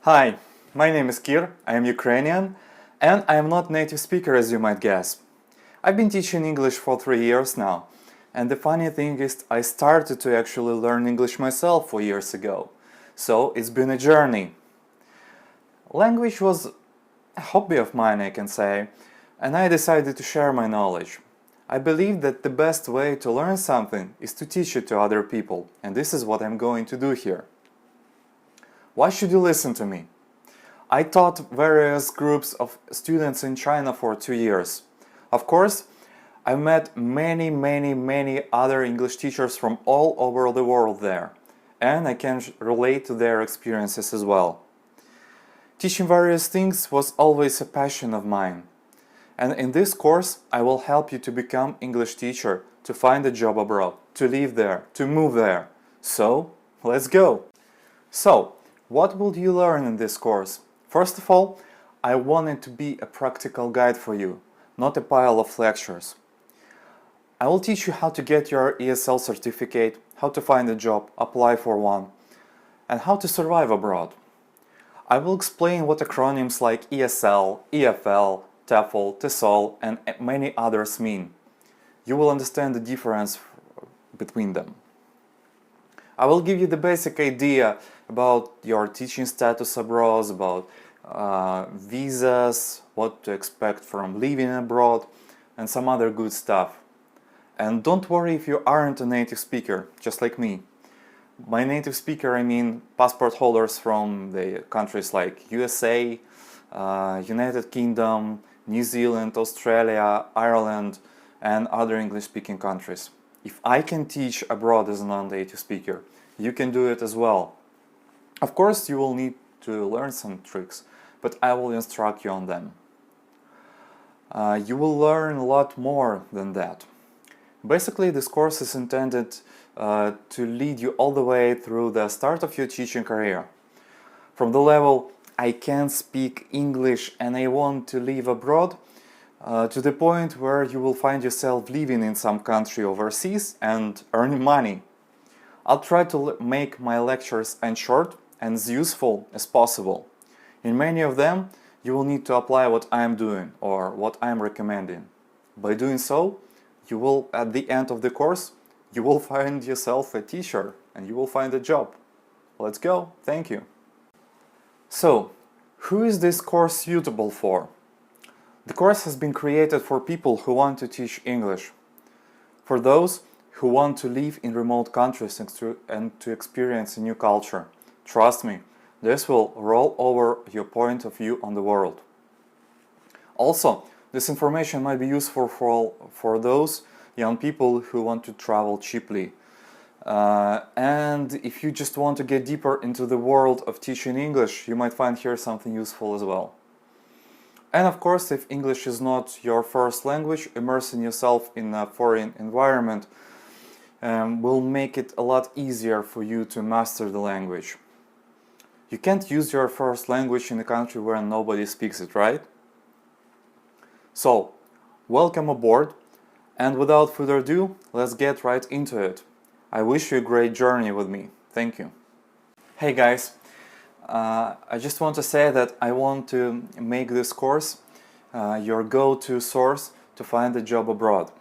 Hi, my name is Kir, I am Ukrainian, and I am not native speaker as you might guess. I've been teaching English for 3 years now, and the funny thing is I started to actually learn English myself 4 years ago, so it's been a journey. Language was a hobby of mine, I can say, and I decided to share my knowledge. I believe that the best way to learn something is to teach it to other people, and this is what I'm going to do here. Why should you listen to me? I taught various groups of students in China for 2 years. Of course, I met many other English teachers from all over the world there, and I can relate to their experiences as well. Teaching various things was always a passion of mine. And in this course, I will help you to become English teacher, to find a job abroad, to live there, to move there. So, let's go! So, what will you learn in this course? First of all, I want it to be a practical guide for you, not a pile of lectures. I will teach you how to get your ESL certificate, how to find a job, apply for one, and how to survive abroad. I will explain what acronyms like ESL, EFL, TEFL, TESOL, and many others mean. You will understand the difference between them. I will give you the basic idea about your teaching status abroad, about visas, what to expect from living abroad, and some other good stuff. And don't worry if you aren't a native speaker, just like me. By native speaker I mean passport holders from the countries like USA, United Kingdom, New Zealand, Australia, Ireland, and other English-speaking countries. If I can teach abroad as a non-native speaker, you can do it as well. Of course, you will need to learn some tricks, but I will instruct you on them. You will learn a lot more than that. Basically, this course is intended to lead you all the way through the start of your teaching career. From the level, I can speak English and I want to live abroad, to the point where you will find yourself living in some country overseas and earning money. I'll try to make my lectures as short and as useful as possible. In many of them, you will need to apply what I am doing or what I am recommending. By doing so, you will, at the end of the course, you will find yourself a teacher and you will find a job. Let's go. Thank you. So, who is this course suitable for? The course has been created for people who want to teach English. For those who want to live in remote countries and to experience a new culture. Trust me, this will roll over your point of view on the world. Also, this information might be useful for those young people who want to travel cheaply. And if you just want to get deeper into the world of teaching English, you might find here something useful as well. And of course, if English is not your first language, immersing yourself in a foreign environment will make it a lot easier for you to master the language. You can't use your first language in a country where nobody speaks it, right? So, welcome aboard, and without further ado, let's get right into it. I wish you a great journey with me. Thank you. Hey guys, I just want to say that I want to make this course your go-to source to find a job abroad.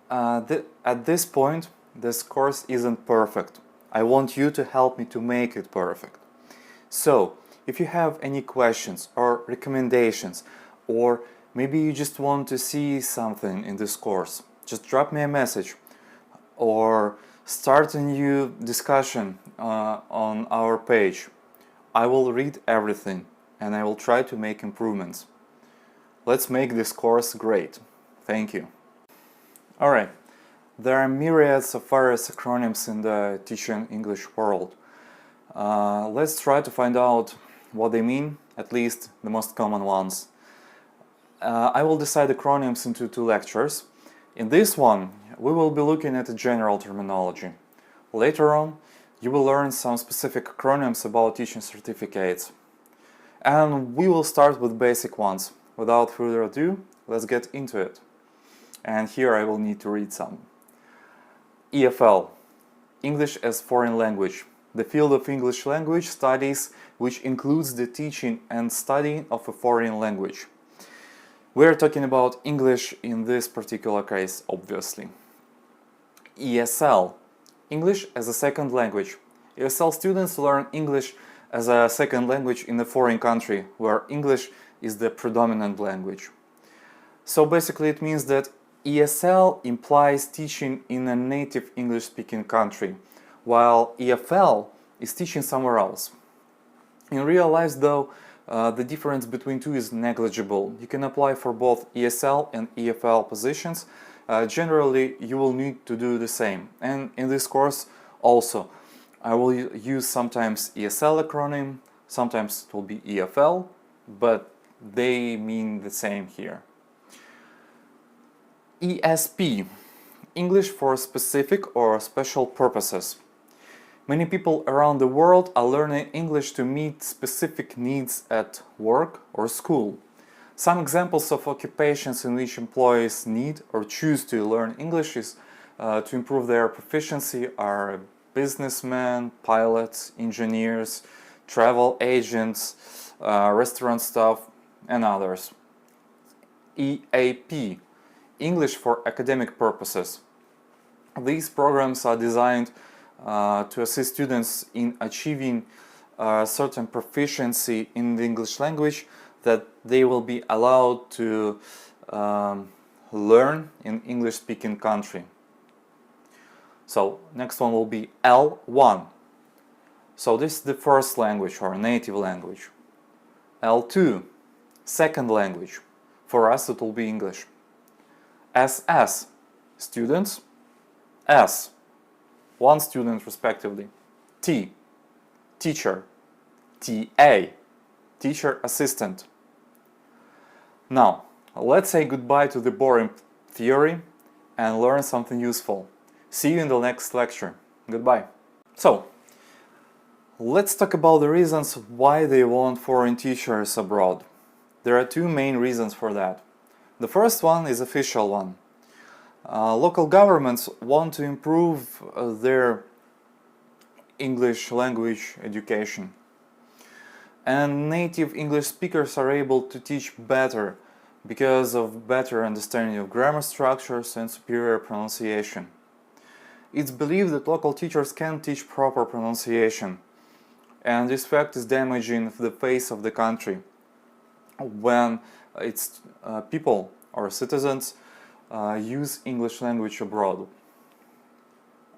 At this point, this course isn't perfect. I want you to help me to make it perfect. So, if you have any questions or recommendations, or maybe you just want to see something in this course, just drop me a message or start a new discussion on our page. I will read everything and I will try to make improvements. Let's make this course great. Thank you. Alright, there are myriads of various acronyms in the teaching English world. Let's try to find out what they mean, at least the most common ones. I will decide acronyms into 2 lectures. In this one, we will be looking at the general terminology. Later on, you will learn some specific acronyms about teaching certificates. And we will start with basic ones. Without further ado, let's get into it. And here I will need to read some. EFL, English as Foreign Language. the field of English language studies, which includes the teaching and studying of a foreign language. We're talking about English in this particular case, obviously. ESL, English as a second language. ESL students learn English as a second language in a foreign country where English is the predominant language. So basically it means that ESL implies teaching in a native English-speaking country, while EFL is teaching somewhere else. In real life, though, the difference between two is negligible. You can apply for both ESL and EFL positions. Generally, you will need to do the same. And in this course also, I will use sometimes ESL acronym, sometimes it will be EFL, but they mean the same here. ESP, English for specific or special purposes. Many people around the world are learning English to meet specific needs at work or school. Some examples of occupations in which employees need or choose to learn English is to improve their proficiency are businessmen, pilots, engineers, travel agents, restaurant staff, and others. EAP, English for academic purposes. These programs are designed to assist students in achieving certain proficiency in the English language that they will be allowed to learn in English-speaking country. So next one will be L1. So this is the first language or native language. L2, second language. For us it will be English. SS, students. S, one student respectively. T, teacher. TA, teacher assistant. Now, let's say goodbye to the boring theory and learn something useful. See you in the next lecture. Goodbye. So, let's talk about the reasons why they want foreign teachers abroad. There are two main reasons for that. The first one is official one. Local governments want to improve their English language education. And native English speakers are able to teach better because of better understanding of grammar structures and superior pronunciation. It's believed that local teachers can teach proper pronunciation, and this fact is damaging the face of the country when its people or citizens use English language abroad.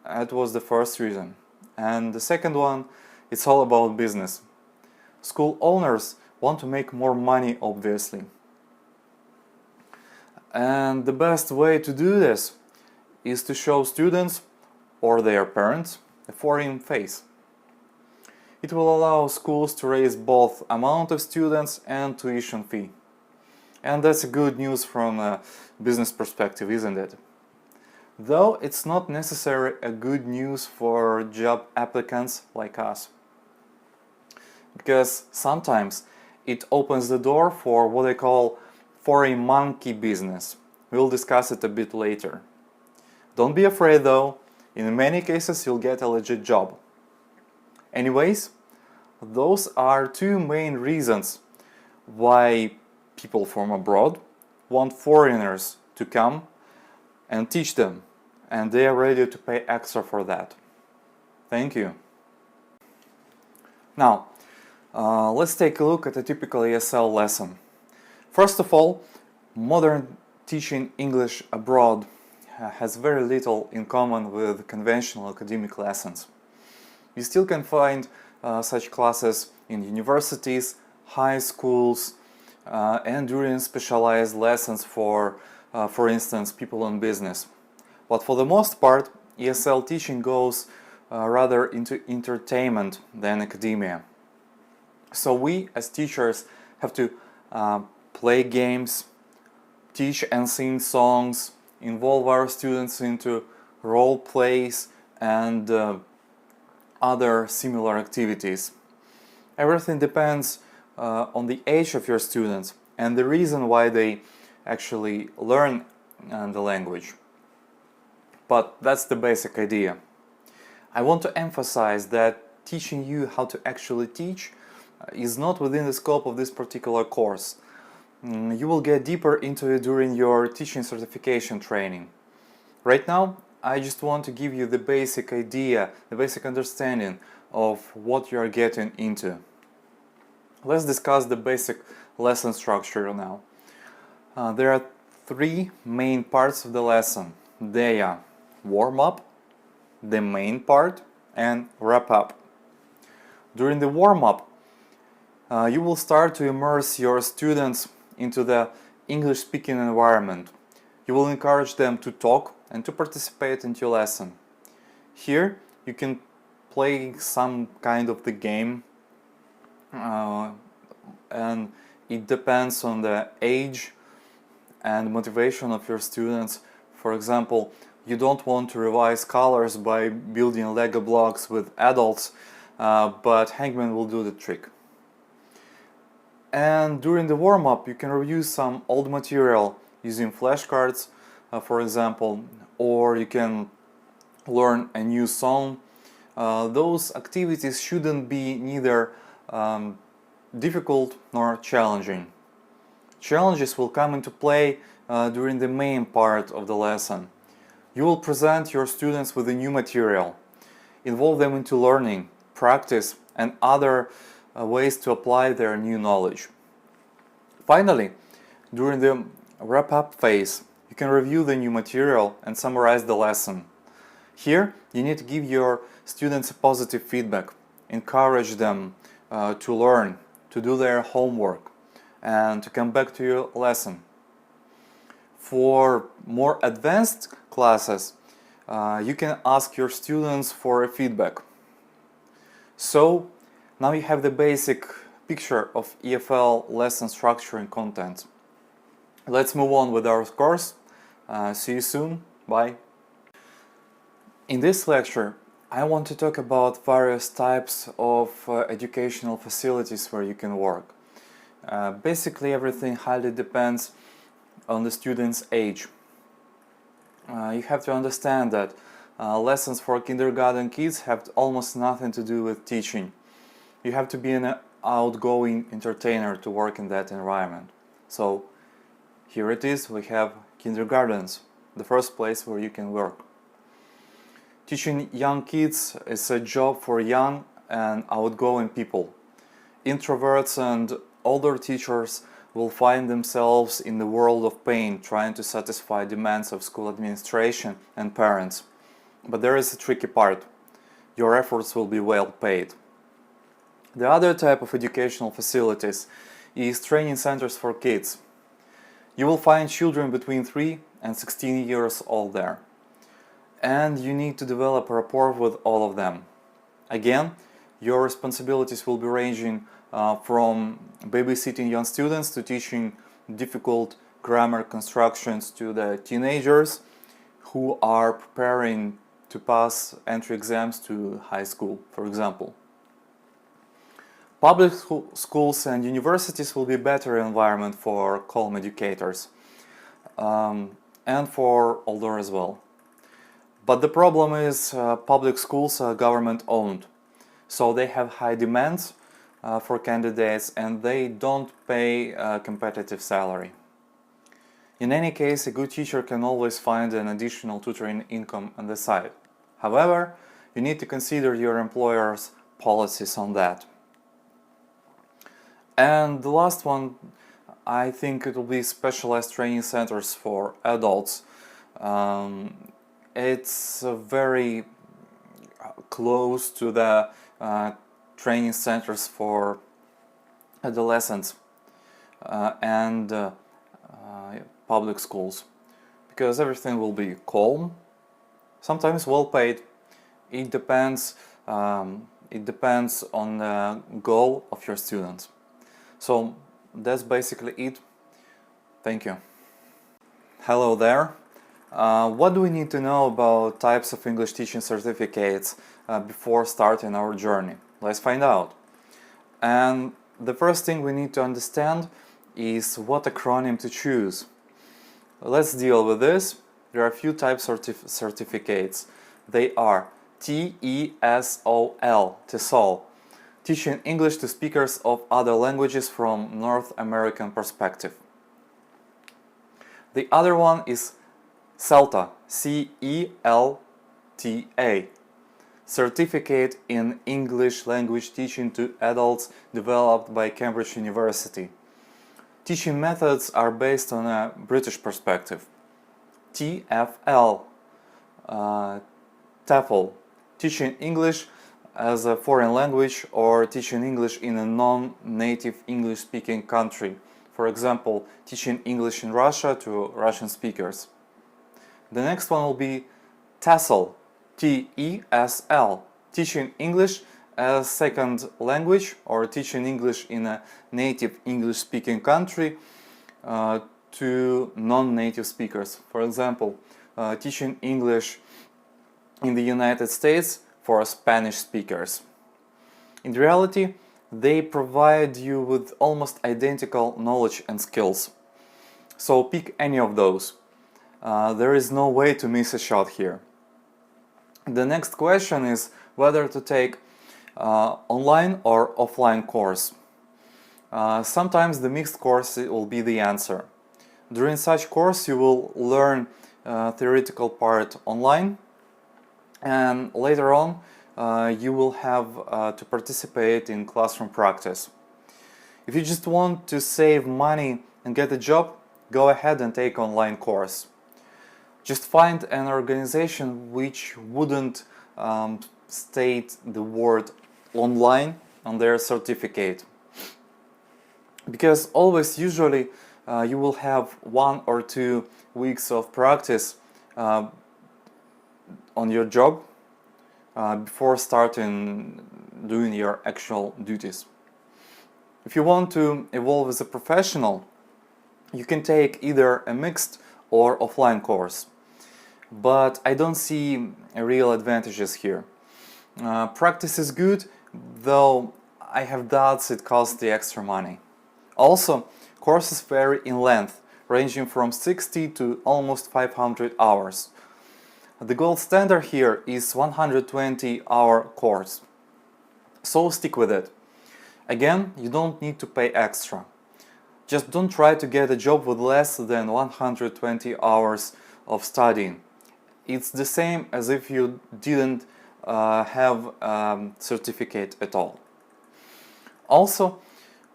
That was the first reason. And the second one, it's all about business. School owners want to make more money, obviously. And the best way to do this is to show students or their parents a foreign face. It will allow schools to raise both amount of students and tuition fee. And that's good news from a business perspective, isn't it? Though it's not necessarily a good news for job applicants like us. Because sometimes it opens the door for what I call foreign monkey business. We'll discuss it a bit later. Don't be afraid though, in many cases you'll get a legit job. Anyways, those are two main reasons why people from abroad want foreigners to come and teach them, and they are ready to pay extra for that. Thank you. Now, let's take a look at a typical ESL lesson. First of all, modern teaching English abroad has very little in common with conventional academic lessons. You still can find such classes in universities, high schools, and during specialized lessons for instance, people in business. But for the most part, ESL teaching goes rather into entertainment than academia. So we, as teachers, have to play games, teach and sing songs, involve our students into role plays and other similar activities. Everything depends on the age of your students and the reason why they actually learn the language. But that's the basic idea. I want to emphasize that teaching you how to actually teach is not within the scope of this particular course. You will get deeper into it during your teaching certification training. Right now, I just want to give you the basic idea, the basic understanding of what you are getting into. Let's discuss the basic lesson structure now. There are three main parts of the lesson. They are warm-up, the main part, and wrap-up. During the warm-up, you will start to immerse your students into the English-speaking environment. You will encourage them to talk and to participate in your lesson. Here, you can play some kind of the game, and it depends on the age and motivation of your students. For example, you don't want to revise colors by building Lego blocks with adults, but Hangman will do the trick. And during the warm-up, you can review some old material using flashcards, for example, or you can learn a new song. Those activities shouldn't be neither difficult nor challenging. Challenges will come into play during the main part of the lesson. You will present your students with a new material, involve them into learning, practice, and other ways to apply their new knowledge. Finally, during the wrap-up phase, you can review the new material and summarize the lesson. Here, you need to give your students a positive feedback, encourage them to learn, to do their homework, and to come back to your lesson. For more advanced classes, you can ask your students for a feedback. So, now you have the basic picture of EFL lesson structure and content. Let's move on with our course. See you soon. Bye. In this lecture, I want to talk about various types of educational facilities where you can work. Basically, everything highly depends on the student's age. You have to understand that lessons for kindergarten kids have almost nothing to do with teaching. You have to be an outgoing entertainer to work in that environment. So here it is, we have kindergartens, the first place where you can work. Teaching young kids is a job for young and outgoing people. Introverts and older teachers will find themselves in the world of pain trying to satisfy demands of school administration and parents. But there is a tricky part. Your efforts will be well paid. The other type of educational facilities is training centers for kids. You will find children between 3 and 16 years old there. And you need to develop a rapport with all of them. Again, your responsibilities will be ranging from babysitting young students to teaching difficult grammar constructions to the teenagers who are preparing to pass entry exams to high school, for example. Public schools and universities will be a better environment for calm educators and for older as well. But the problem is public schools are government-owned, so they have high demands for candidates and they don't pay a competitive salary. In any case, a good teacher can always find an additional tutoring income on the side. However, you need to consider your employer's policies on that. And the last one, I think it will be specialized training centers for adults. It's very close to the training centers for adolescents and public schools, because everything will be calm, sometimes well paid. It depends on the goal of your students. So that's basically it. Thank you. Hello there. What do we need to know about types of English teaching certificates before starting our journey? Let's find out. And the first thing we need to understand is what acronym to choose. Let's deal with this. There are a few types of certificates. They are TESOL, TESOL, Teaching English to Speakers of Other Languages from North American Perspective. The other one is CELTA, CELTA, Certificate in English Language Teaching to Adults, developed by Cambridge University. Teaching methods are based on a British perspective. TEFL, TEFL, Teaching English as a foreign language or teaching English in a non-native English-speaking country. For example, teaching English in Russia to Russian speakers. The next one will be TESOL, TESL, Teaching English as second language or teaching English in a native English-speaking country to non-native speakers. For example, teaching English in the United States for Spanish speakers. In reality, they provide you with almost identical knowledge and skills. So pick any of those. There is no way to miss a shot here. The next question is whether to take online or offline course. Sometimes the mixed course will be the answer. During such course you will learn theoretical part online, and later on you will have to participate in classroom practice. If you just want to save money and get a job, go ahead and take online course. Just find an organization which wouldn't state the word online on their certificate. Because always, usually, you will have 1 or 2 weeks of practice on your job before starting doing your actual duties. If you want to evolve as a professional, you can take either a mixed or offline course. But I don't see real advantages here. Practice is good, though I have doubts it costs the extra money. Also, courses vary in length, ranging from 60 to almost 500 hours. The gold standard here is 120-hour course. So stick with it. Again, you don't need to pay extra. Just don't try to get a job with less than 120 hours of studying. It's the same as if you didn't have a certificate at all. Also,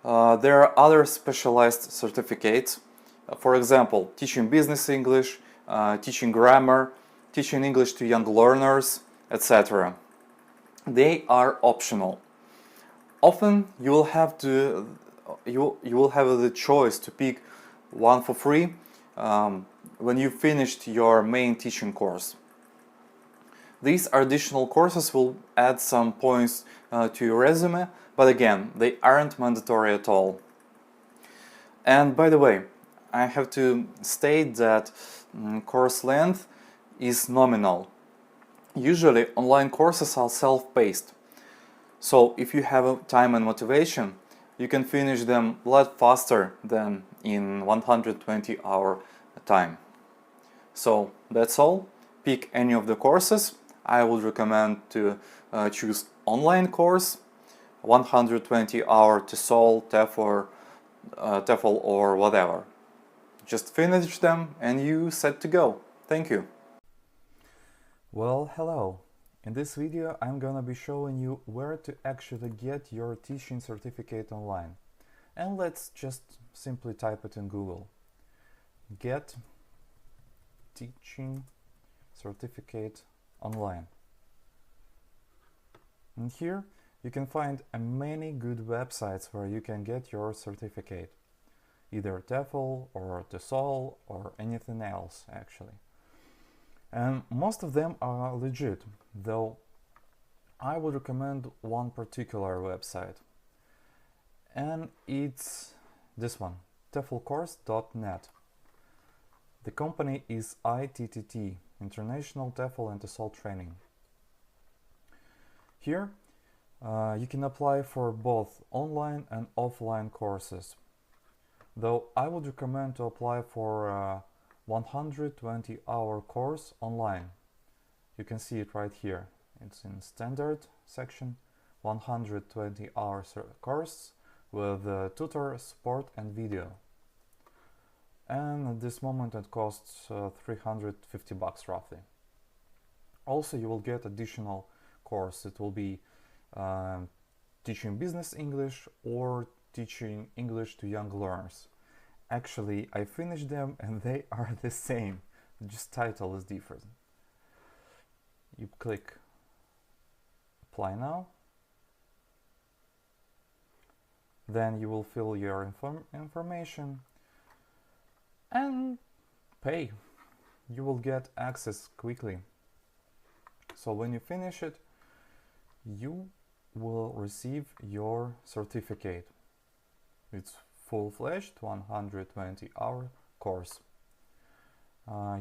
there are other specialized certificates. For example, teaching business English, teaching grammar, teaching English to young learners, etc. They are optional. Often you will have the choice to pick one for free when you finished your main teaching course. These additional courses will add some points to your resume, but again, they aren't mandatory at all. And by the way, I have to state that course length is nominal. Usually, online courses are self-paced. So if you have time and motivation, you can finish them a lot faster than in 120-hour time. So that's all. Pick any of the courses. I would recommend to choose online course, 120-hour TESOL, TEFL or whatever. Just finish them and you're set to go. Thank you. Well, hello. In this video I'm gonna be showing you where to actually get your teaching certificate online. And let's just simply type it in Google. Get teaching certificate online. And here you can find many good websites where you can get your certificate. Either TEFL or TESOL or anything else actually. And most of them are legit, though I would recommend one particular website. And it's this one, TEFLcourse.net. The company is ITTT, International TEFL and TESOL Training. Here you can apply for both online and offline courses, though I would recommend to apply for a 120-hour course online. You can see it right here, It's in standard section, 120 hours course with tutor, support and video. And at this moment it costs 350 bucks roughly. Also, you will get additional course. It will be teaching business English or teaching English to young learners. Actually, I finished them and they are the same, just title is different. You click apply now, then you will fill your information and pay. You will get access quickly. So when you finish it, you will receive your certificate. It's full-fledged 120-hour course.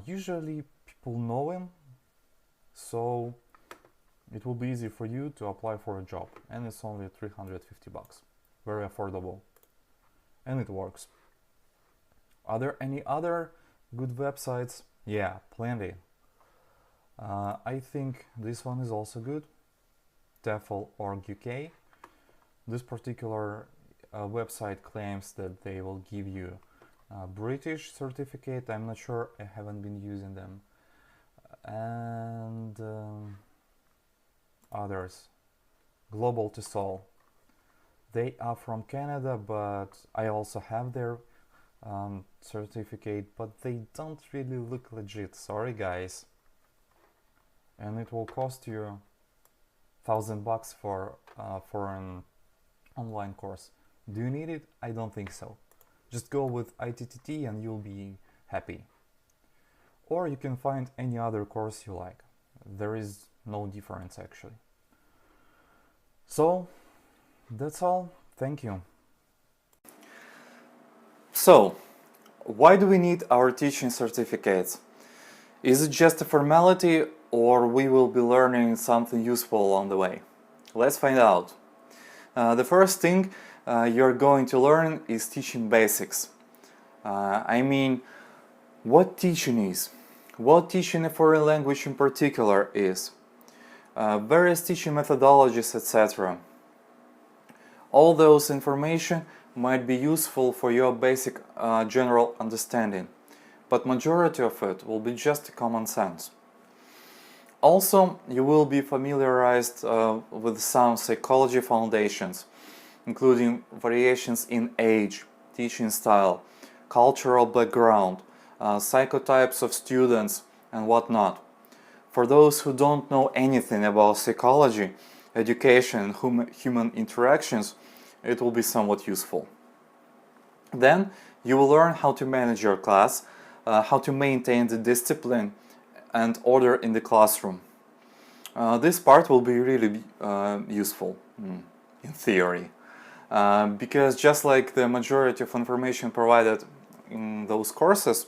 Usually people know him, so it will be easy for you to apply for a job, and it's only 350 bucks. Very affordable, and it works. Are there any other good websites? Yeah, plenty. I think this one is also good, TEFL org UK. This particular website claims that they will give you a British certificate. I'm not sure, I haven't been using them. And others, Global TESOL. They are from Canada, but I also have their certificate, but they don't really look legit. Sorry guys. And it will cost you $1,000 for an online course. Do you need it? I don't think so. Just go with ITTT and you'll be happy. Or you can find any other course you like. There is no difference actually. So that's all. Thank you. So, why do we need our teaching certificates? Is it just a formality, or we will be learning something useful along the way? Let's find out. The first thing you're going to learn is teaching basics. I mean, what teaching is, what teaching a foreign language in particular is, various teaching methodologies, etc. All those information might be useful for your basic general understanding, but majority of it will be just common sense. Also, you will be familiarized with some psychology foundations, including variations in age, teaching style, cultural background, psychotypes of students, and whatnot. For those who don't know anything about psychology, education, and human interactions, it will be somewhat useful. Then you will learn how to manage your class, how to maintain the discipline and order in the classroom. This part will be really useful in theory, because just like the majority of information provided in those courses,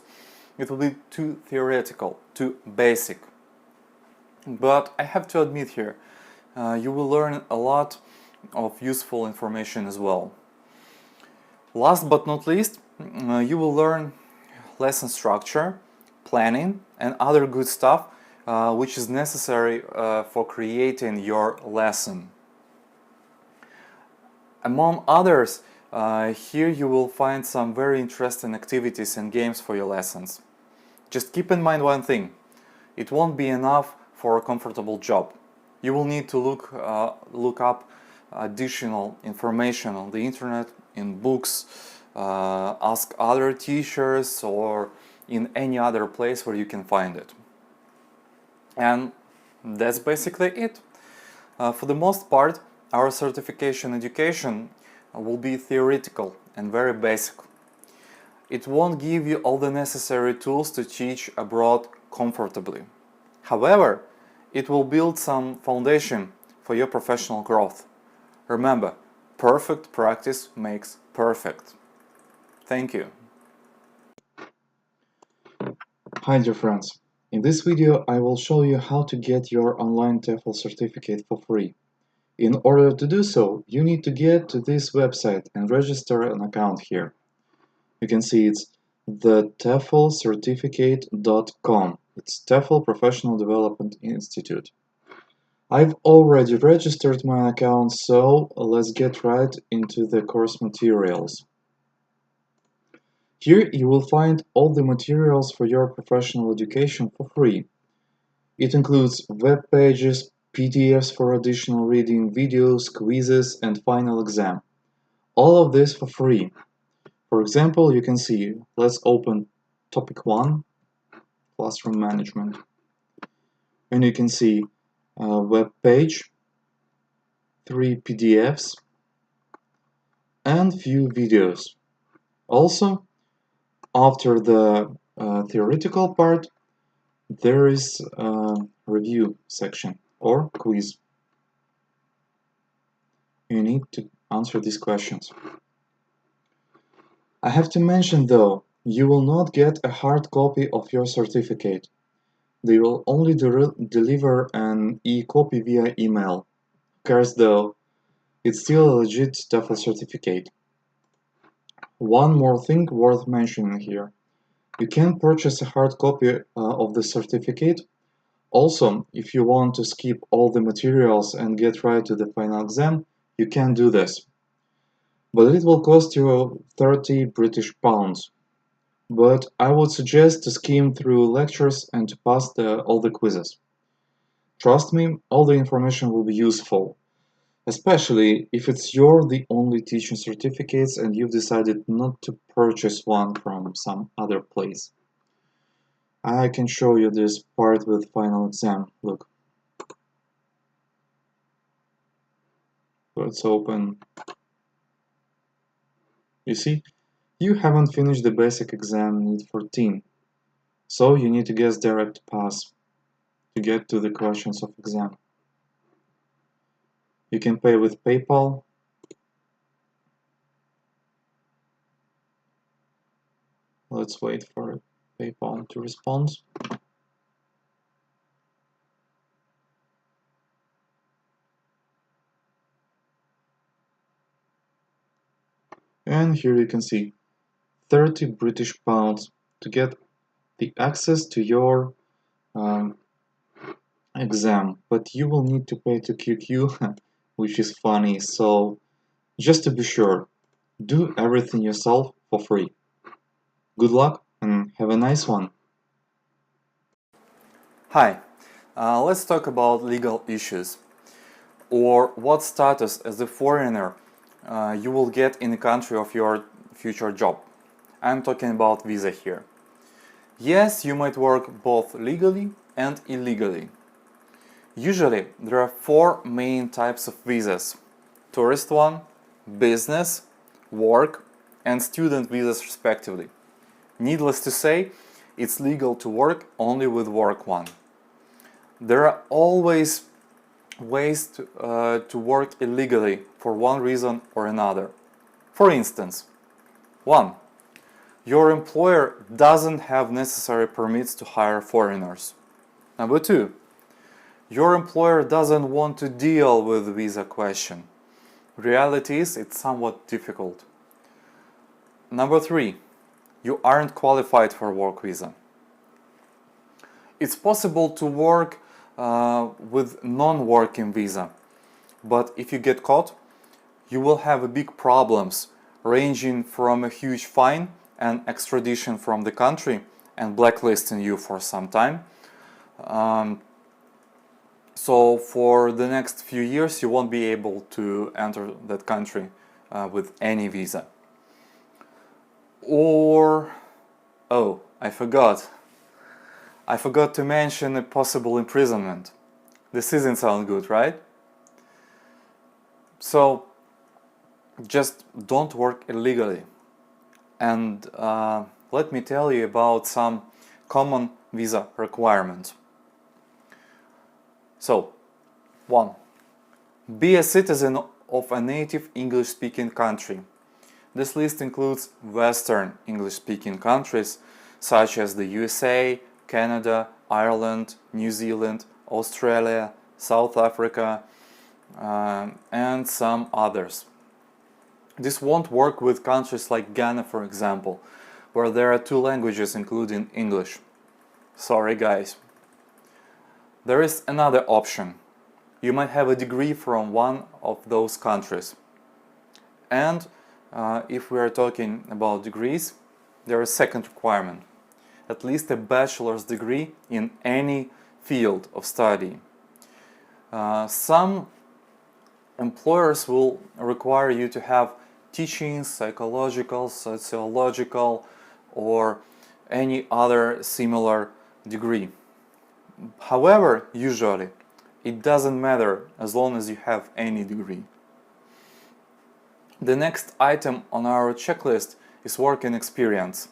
it will be too theoretical, too basic. But I have to admit here, you will learn a lot of useful information as well. Last but not least, you will learn lesson structure, planning, and other good stuff which is necessary for creating your lesson. Among others, here you will find some very interesting activities and games for your lessons. Just keep in mind one thing: it won't be enough for a comfortable job. You will need to look up additional information on the internet, in books, ask other teachers, or in any other place where you can find it. And that's basically it. For the most part, our certification education will be theoretical and very basic. It won't give you all the necessary tools to teach abroad comfortably. However, it will build some foundation for your professional growth. Remember, perfect practice makes perfect. Thank you. Hi dear friends, in this video I will show you how to get your online TEFL certificate for free. In order to do so, you need to get to this website and register an account here. You can see it's the TEFLcertificate.com. It's TEFL Professional Development Institute. I've already registered my account, so let's get right into the course materials. Here you will find all the materials for your professional education for free. It includes web pages, PDFs for additional reading, videos, quizzes, and final exam. All of this for free. For example, you can see, let's open topic 1, classroom management. And you can see a web page, 3 PDFs, and few videos. Also, after the theoretical part, there is a review section or quiz. You need to answer these questions. I have to mention though, you will not get a hard copy of your certificate. They will only deliver an e-copy via email. Who cares though? It's still a legit TEFL certificate. One more thing worth mentioning here. You can purchase a hard copy of the certificate. Also, if you want to skip all the materials and get right to the final exam, you can do this. But it will cost you 30 British pounds. But I would suggest to skim through lectures and to pass all the quizzes. Trust me, all the information will be useful, especially if it's the only teaching certificates and you've decided not to purchase one from some other place. I can show you this part with final exam. Look. Let's open. You see, you haven't finished the basic exam need 14, so you need to guess direct pass to get to the questions of exam. You can pay with PayPal. Let's wait for PayPal to respond. And here you can see 30 British pounds to get the access to your exam, but you will need to pay to QQ, which is funny. So just to be sure, do everything yourself for free. Good luck and have a nice one. Hi, let's talk about legal issues, or what status as a foreigner you will get in the country of your future job. I'm talking about visa here. Yes, you might work both legally and illegally. Usually, there are four main types of visas: tourist one, business, work, and student visas respectively. Needless to say, it's legal to work only with work one. There are always ways to work illegally for one reason or another. For instance, 1. Your employer doesn't have necessary permits to hire foreigners. Number 2. Your employer doesn't want to deal with the visa question. Reality is, it's somewhat difficult. Number 3. You aren't qualified for work visa. It's possible to work with non-working visa, but if you get caught, you will have big problems, ranging from a huge fine and extradition from the country and blacklisting you for some time. So for the next few years you won't be able to enter that country with any visa. Or, oh, I forgot to mention a possible imprisonment. This doesn't sound good, right? So just don't work illegally. And let me tell you about some common visa requirements. So, 1. Be a citizen of a native English-speaking country. This list includes Western English-speaking countries such as the USA, Canada, Ireland, New Zealand, Australia, South Africa, and some others. This won't work with countries like Ghana, for example, where there are 2 languages including English. Sorry guys. There is another option. you might have a degree from one of those countries. And if we are talking about degrees, there is a second requirement: at least a bachelor's degree in any field of study. Some employers will require you to have teaching, psychological, sociological, or any other similar degree. However, usually it doesn't matter as long as you have any degree. The next item on our checklist is working experience.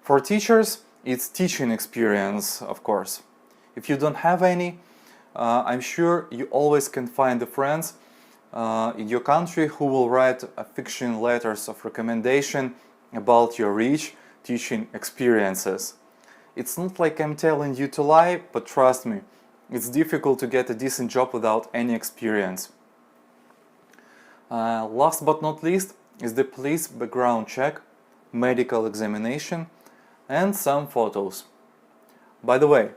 For teachers, it's teaching experience, of course. If you don't have any, I'm sure you always can find the friends in your country who will write fiction letters of recommendation about your rich teaching experiences. It's not like I'm telling you to lie, but trust me, it's difficult to get a decent job without any experience. Last but not least is the police background check, medical examination, and some photos. By the way,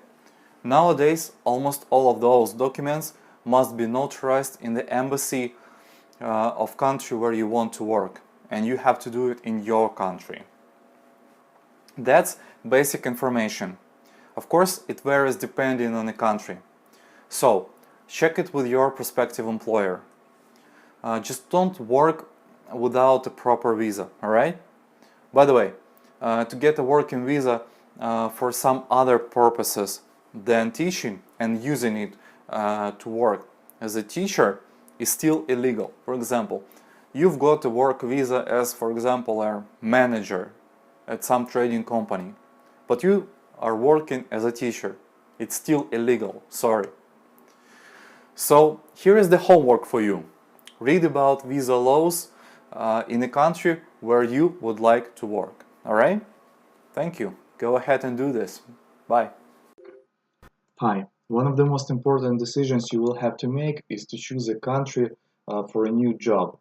nowadays almost all of those documents must be notarized in the embassy of country where you want to work, and you have to do it in your country. That's basic information. Of course, it varies depending on the country. So, check it with your prospective employer. Just don't work without a proper visa, alright? By the way, to get a working visa for some other purposes than teaching and using it to work as a teacher is still illegal. For example, you've got a work visa as, for example, a manager at some trading company, but you are working as a teacher. It's still illegal, sorry. So here is the homework for you. Read about visa laws in a country where you would like to work. Alright? Thank you. Go ahead and do this. Bye. Hi. One of the most important decisions you will have to make is to choose a country for a new job.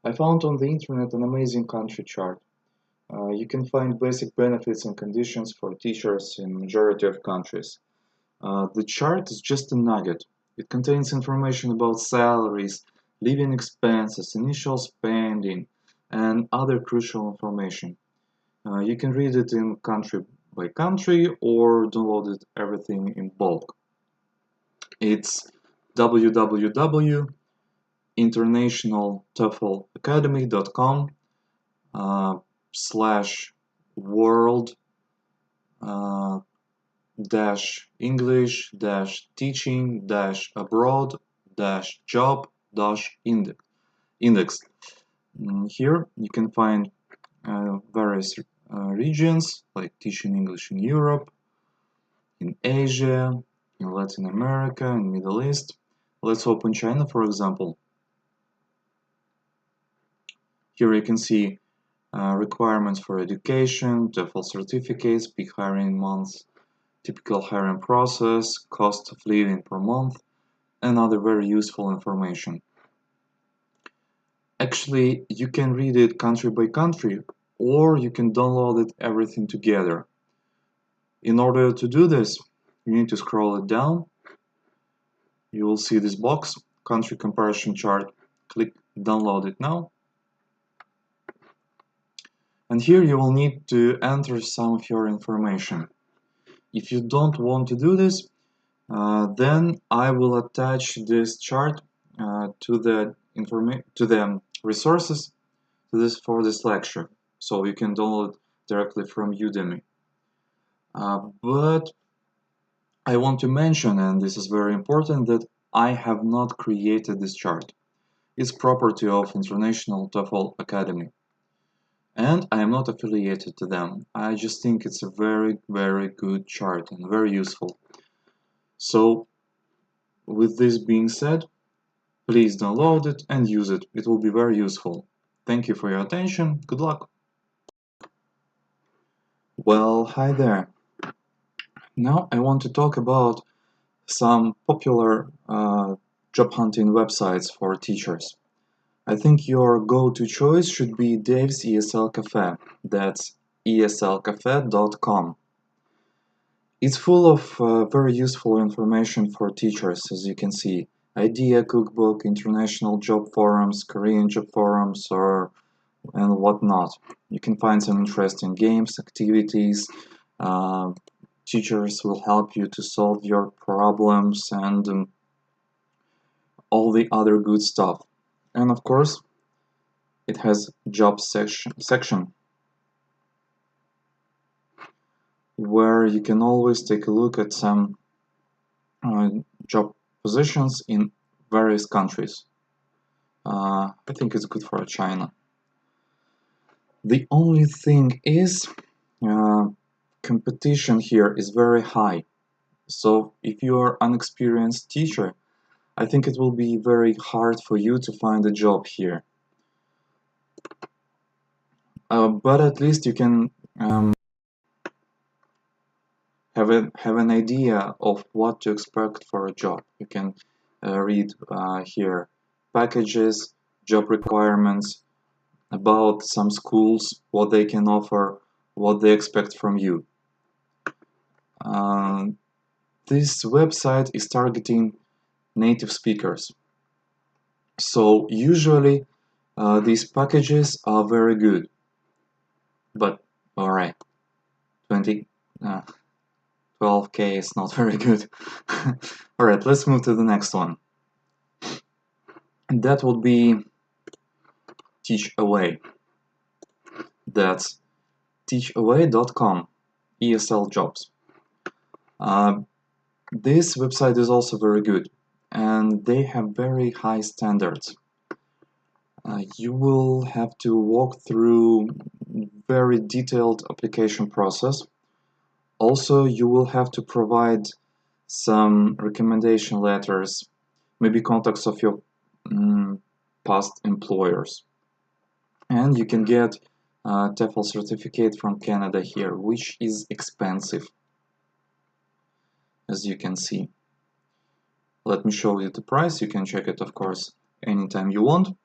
I found on the internet an amazing country chart. You can find basic benefits and conditions for teachers in majority of countries. The chart is just a nugget. It contains information about salaries, living expenses, initial spending, and other crucial information. You can read it in country by country or download it everything in bulk. It's www.internationalteflacademy.com /world dash English dash teaching dash abroad dash job dash index. Here you can find various regions like teaching English in Europe, in Asia, in Latin America, in Middle East. Let's open China, for example. Here you can see requirements for education, TEFL certificates, peak hiring months, typical hiring process, cost of living per month, and other very useful information. Actually, you can read it country by country, or you can download it everything together. In order to do this, you need to scroll it down. You will see this box, country comparison chart. Click download it now. And here you will need to enter some of your information. If you don't want to do this, then I will attach this chart to the resources for this lecture, so you can download directly from Udemy. But I want to mention, and this is very important, that I have not created this chart. It's property of International TEFL Academy. And I am not affiliated to them. I just think it's a very, very good chart and very useful. So, with this being said, please download it and use it. It will be very useful. Thank you for your attention. Good luck. Well, hi there. Now I want to talk about some popular job hunting websites for teachers. I think your go-to choice should be Dave's ESL Cafe. That's eslcafe.com. It's full of very useful information for teachers, as you can see. idea cookbook, international job forums, Korean job forums, and whatnot. You can find some interesting games, activities. Teachers will help you to solve your problems and all the other good stuff. And of course, it has job section where you can always take a look at some job positions in various countries. I think it's good for China. The only thing is competition here is very high. So if you are an experienced teacher, I think it will be very hard for you to find a job here. But at least you can have an idea of what to expect for a job. You can read here packages, job requirements, about some schools, what they can offer, what they expect from you. This website is targeting native speakers. So usually these packages are very good. But alright, 12K is not very good. Alright, let's move to the next one. And that would be Teach Away. That's teachaway.com, ESL jobs. This website is also very good, and they have very high standards. You will have to walk through very detailed application process. Also, you will have to provide some recommendation letters, maybe contacts of your past employers. And you can get a TEFL certificate from Canada here, which is expensive, as you can see. Let me show you the price. You can check it, of course, anytime you want.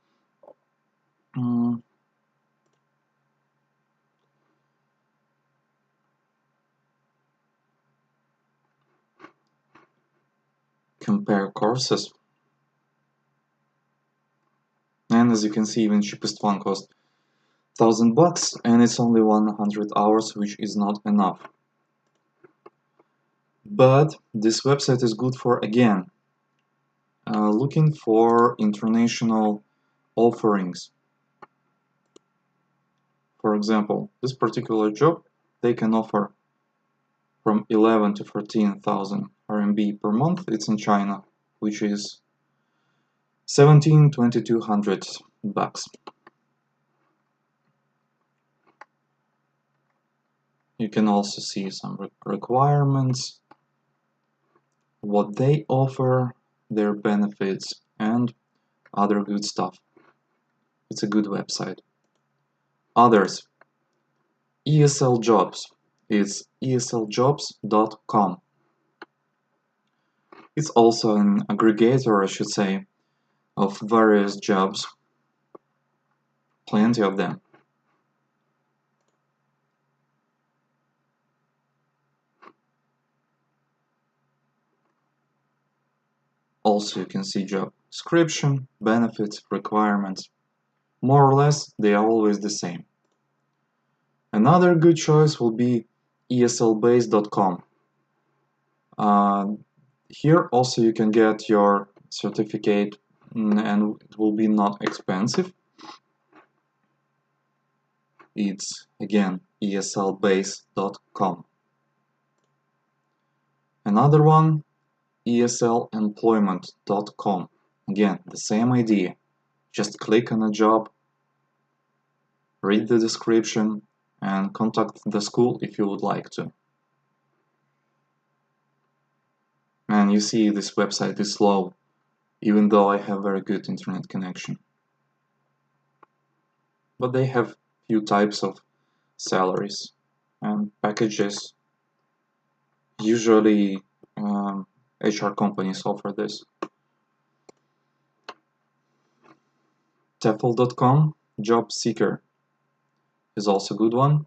Compare courses. And as you can see, even cheapest one cost $1,000, and it's only 100 hours, which is not enough. But this website is good for, again, looking for international offerings. For example, this particular job, they can offer from 11 to 14,000 RMB per month. It's in China, which is 2,200 bucks. You can also see some requirements, what they offer, their benefits, and other good stuff. It's a good website. Others, ESL Jobs. It's esljobs.com. It's also an aggregator, I should say, of various jobs. Plenty of them. Also, you can see job description, benefits, requirements. More or less, they are always the same. Another good choice will be eslbase.com. Here also you can get your certificate and it will be not expensive. It's again eslbase.com. Another one, eslemployment.com. Again, the same idea. Just click on a job, read the description, and contact the school if you would like to. And you see this website is slow, even though I have very good internet connection. But they have few types of salaries and packages. Usually HR companies offer this. TEFL.com, Job Seeker, is also a good one.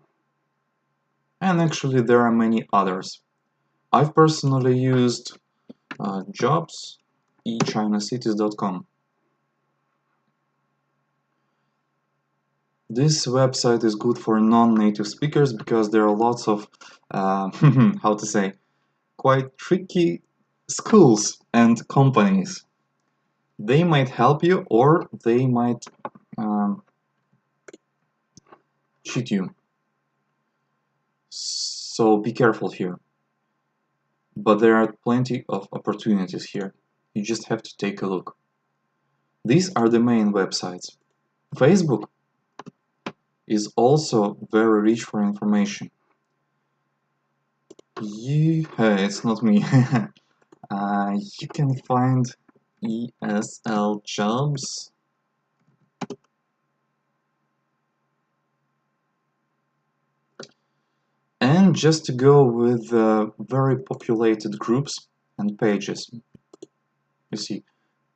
And actually there are many others. I've personally used Jobs, echinacities.com. This website is good for non-native speakers because there are lots of, how to say, quite tricky schools and companies. They might help you or they might cheat you. So be careful here. But there are plenty of opportunities here. You just have to take a look. These are the main websites. Facebook is also very rich for information. Hey, it's not me. You can find ESL jobs. And just to go with very populated groups and pages. You see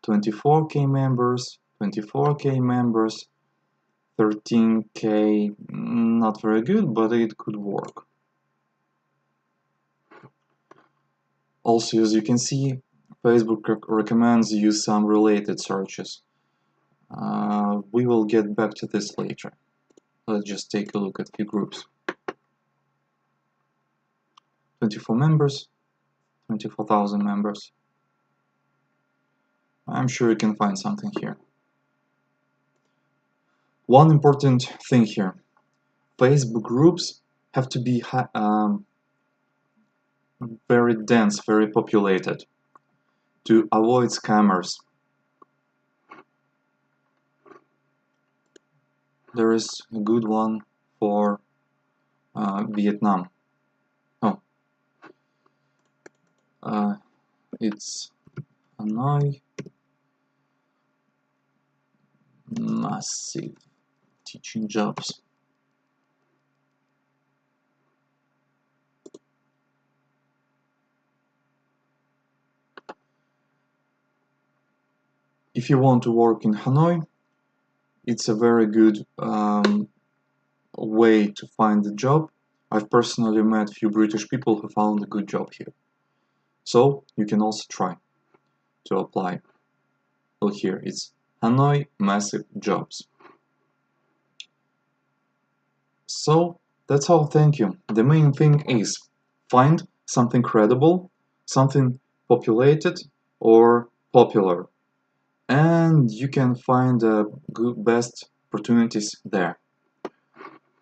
24K members, 24K members, 13K, not very good, but it could work. Also, as you can see, Facebook recommends you some related searches. We will get back to this later. Let's just take a look at a few groups. 24 members, 24,000 members. I'm sure you can find something here. One important thing here. Facebook groups have to be very dense, very populated to avoid scammers. There is a good one for Vietnam. Oh, it's Hanoi. Massive teaching jobs. If you want to work in Hanoi, it's a very good way to find a job. I've personally met a few British people who found a good job here. So you can also try to apply. Well, here it's Hanoi Massive Jobs. So that's all, thank you. The main thing is find something credible, something populated or popular, and you can find the best opportunities there.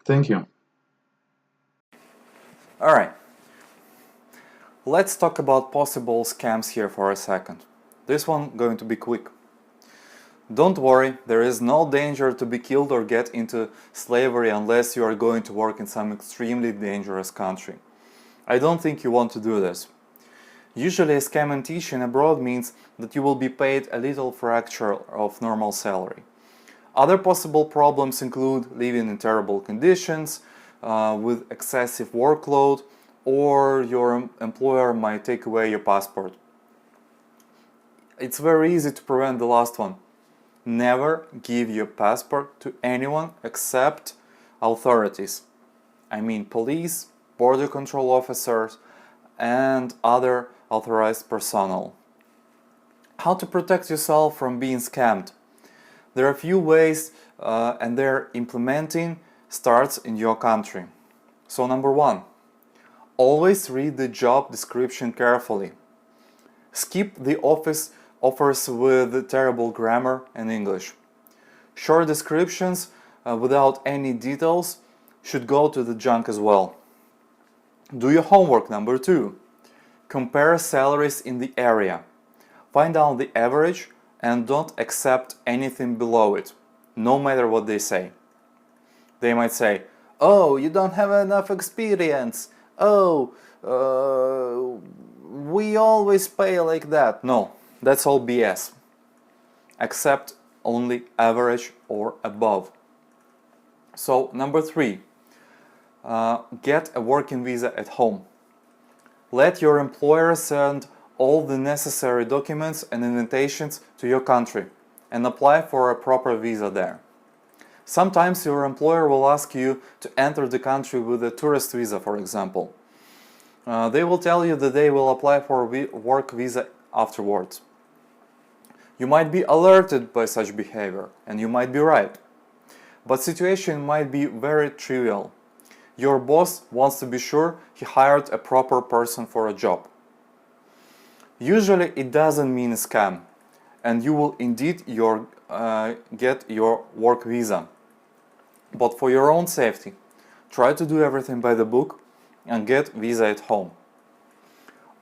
Thank you. Alright, let's talk about possible scams here for a second. This one going to be quick. Don't worry, there is no danger to be killed or get into slavery unless you are going to work in some extremely dangerous country. I don't think you want to do this. Usually a scam and teaching abroad means that you will be paid a little fraction of normal salary. Other possible problems include living in terrible conditions, with excessive workload, or your employer might take away your passport. It's very easy to prevent the last one. Never give your passport to anyone except authorities. I mean police, border control officers, and other authorized personnel. How to protect yourself from being scammed? There are a few ways and their implementing starts in your country. So number one, always read the job description carefully. Skip the offers with terrible grammar and English. Short descriptions without any details should go to the junk as well. Do your homework. Number two, compare salaries in the area. Find out the average and don't accept anything below it, no matter what they say. They might say, oh, you don't have enough experience. Oh, we always pay like that. No, that's all BS. Accept only average or above. So number three, get a working visa at home. Let your employer send all the necessary documents and invitations to your country and apply for a proper visa there. Sometimes your employer will ask you to enter the country with a tourist visa, for example. They will tell you that they will apply for a work visa afterwards. You might be alerted by such behavior, and you might be right. But situation might be very trivial. Your boss wants to be sure he hired a proper person for a job. Usually it doesn't mean a scam, and you will indeed get your work visa. But for your own safety, try to do everything by the book and get visa at home.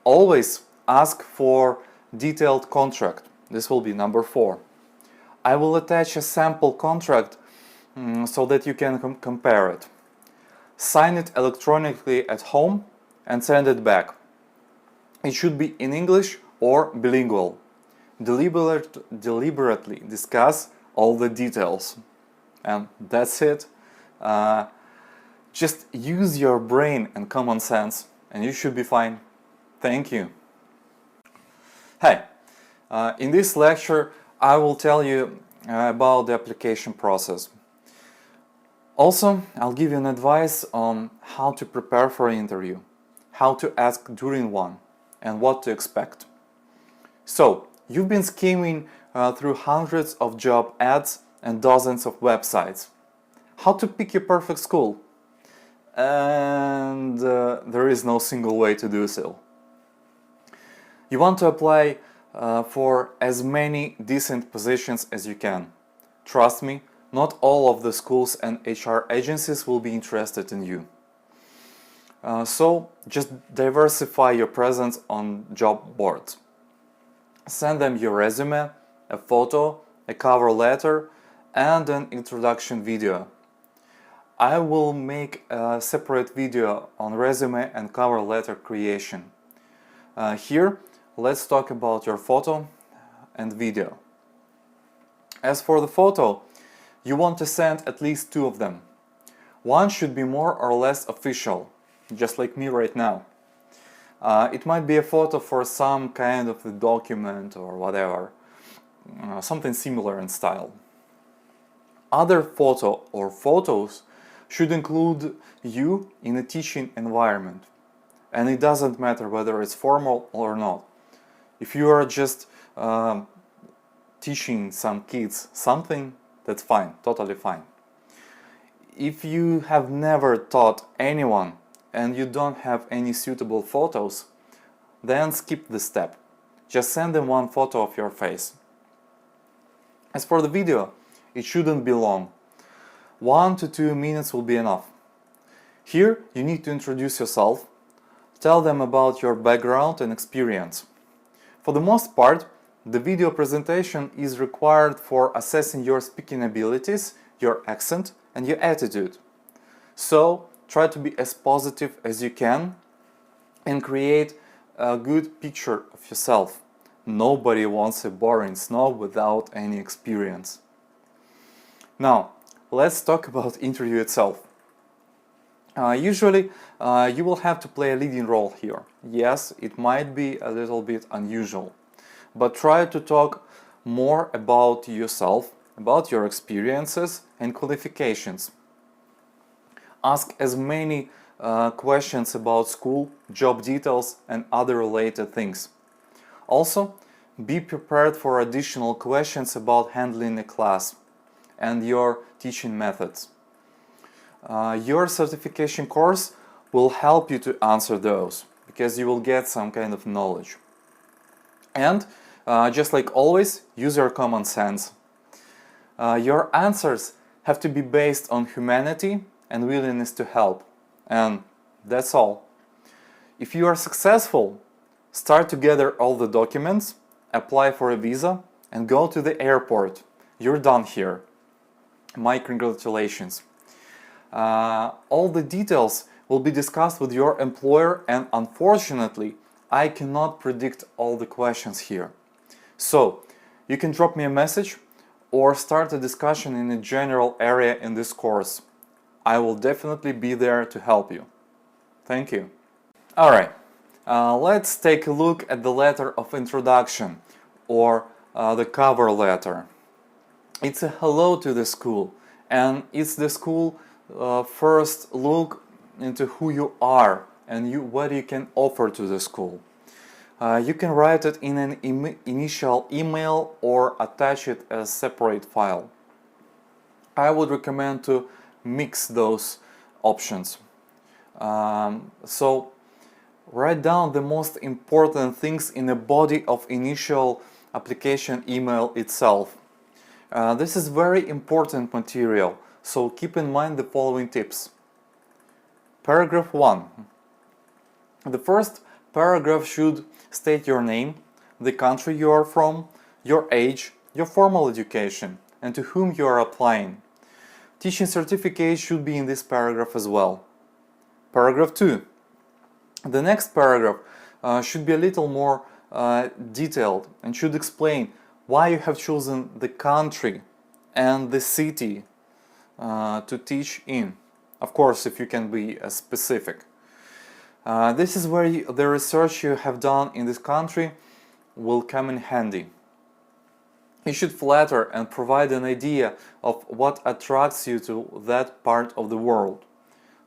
Always ask for detailed contract. This will be number 4. I will attach a sample contract so that you can compare it. Sign it electronically at home and send it back. It should be in English or bilingual. Deliberately discuss all the details. And that's it. Just use your brain and common sense and you should be fine. Thank you. Hey, in this lecture I will tell you about the application process. Also, I'll give you an advice on how to prepare for an interview, how to ask during one, and what to expect. So, you've been skimming through hundreds of job ads and dozens of websites. How to pick your perfect school? And there is no single way to do so. You want to apply for as many decent positions as you can. Trust me, not all of the schools and HR agencies will be interested in you. So just diversify your presence on job boards. Send them your resume, a photo, a cover letter, and an introduction video. I will make a separate video on resume and cover letter creation. Here, let's talk about your photo and video. As for the photo, you want to send at least 2 of them. One should be more or less official, just like me right now. It might be a photo for some kind of a document or whatever, something similar in style. Other photo or photos should include you in a teaching environment. And it doesn't matter whether it's formal or not. If you are just teaching some kids something, that's fine, totally fine. If you have never taught anyone and you don't have any suitable photos, then skip this step. Just send them one photo of your face. As for the video, it shouldn't be long. 1 to 2 minutes will be enough. Here you need to introduce yourself, tell them about your background and experience. For the most part, the video presentation is required for assessing your speaking abilities, your accent, and your attitude. So try to be as positive as you can and create a good picture of yourself. Nobody wants a boring snob without any experience. Now, let's talk about interview itself. Usually, you will have to play a leading role here. Yes, it might be a little bit unusual, but try to talk more about yourself, about your experiences and qualifications. Ask as many questions about school, job details and other related things. Also, be prepared for additional questions about handling a class and your teaching methods. Your certification course will help you to answer those, because you will get some kind of knowledge. And just like always, use your common sense. Your answers have to be based on humanity and willingness to help. And that's all. If you are successful, start to gather all the documents, apply for a visa, and go to the airport. You're done here. My congratulations. All the details will be discussed with your employer, and unfortunately, I cannot predict all the questions here. So, you can drop me a message or start a discussion in a general area in this course. I will definitely be there to help you. Thank you. Alright, let's take a look at the letter of introduction, or the cover letter. It's a hello to the school, and it's the school first look into who you are and what you can offer to the school. You can write it in an initial email or attach it as separate file. I would recommend to mix those options. So write down the most important things in the body of initial application email itself. This is very important material, so keep in mind the following tips. Paragraph 1. The first paragraph should state your name, the country you are from, your age, your formal education, and to whom you are applying. Teaching certificate should be in this paragraph as well. Paragraph 2. The next paragraph should be a little more detailed and should explain why you have chosen the country and the city to teach in. Of course, if you can be specific. This is where the research you have done in this country will come in handy. You should flatter and provide an idea of what attracts you to that part of the world.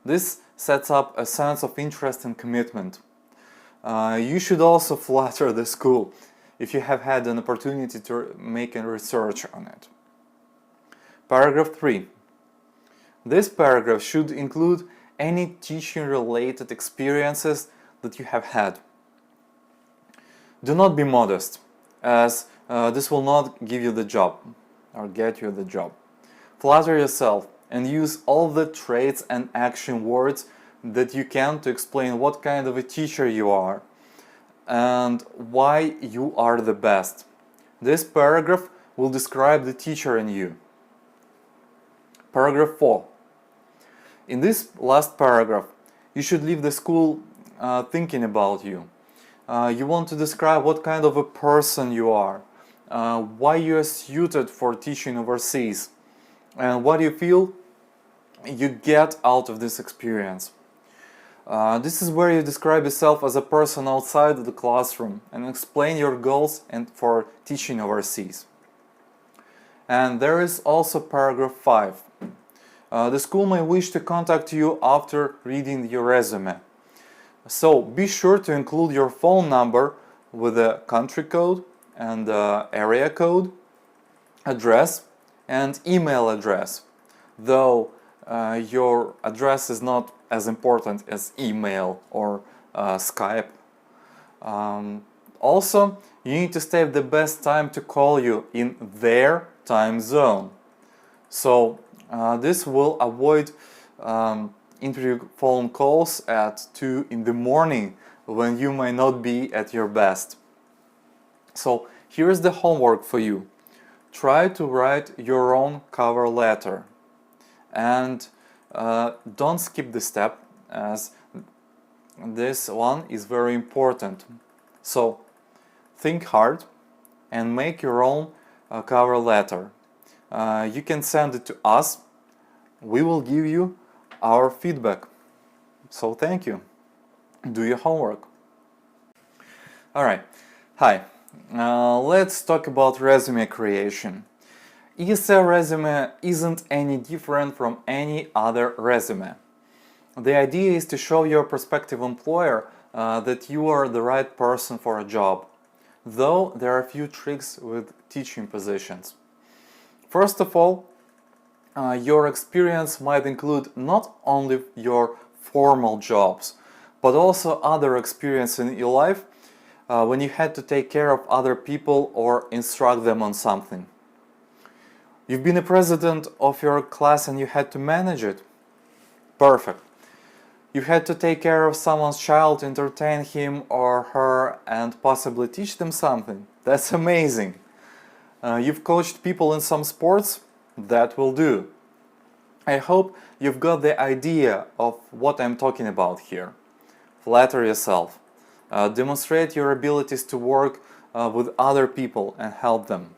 This sets up a sense of interest and commitment. You should also flatter the school if you have had an opportunity to make a research on it. Paragraph 3. This paragraph should include any teaching-related experiences that you have had. Do not be modest, as this will not give you the job or get you the job. Flatter yourself and use all the traits and action words that you can to explain what kind of a teacher you are and why you are the best. This paragraph will describe the teacher in you. Paragraph 4. In this last paragraph, you should leave the school thinking about you. You want to describe what kind of a person you are, why you are suited for teaching overseas, and what you feel you get out of this experience. This is where you describe yourself as a person outside of the classroom and explain your goals and for teaching overseas. And there is also paragraph 5. The school may wish to contact you after reading your resume. So be sure to include your phone number with the country code and area code, address and email address, though your address is not as important as email or Skype. Also, you need to state the best time to call you in their time zone. So this will avoid interview phone calls at 2 in the morning when you may not be at your best. So here's the homework for you. Try to write your own cover letter and don't skip the step, as this one is very important. So think hard and make your own cover letter. You can send it to us. We will give you our feedback. So thank you. Do your homework. Alright, hi. Let's talk about resume creation. ESL resume isn't any different from any other resume. The idea is to show your prospective employer that you are the right person for a job, though there are a few tricks with teaching positions. First of all, your experience might include not only your formal jobs, but also other experience in your life when you had to take care of other people or instruct them on something. You've been a president of your class and you had to manage it. Perfect. You had to take care of someone's child, entertain him or her, and possibly teach them something. That's amazing. You've coached people in some sports? That will do. I hope you've got the idea of what I'm talking about here. Flatter yourself. Demonstrate your abilities to work with other people and help them.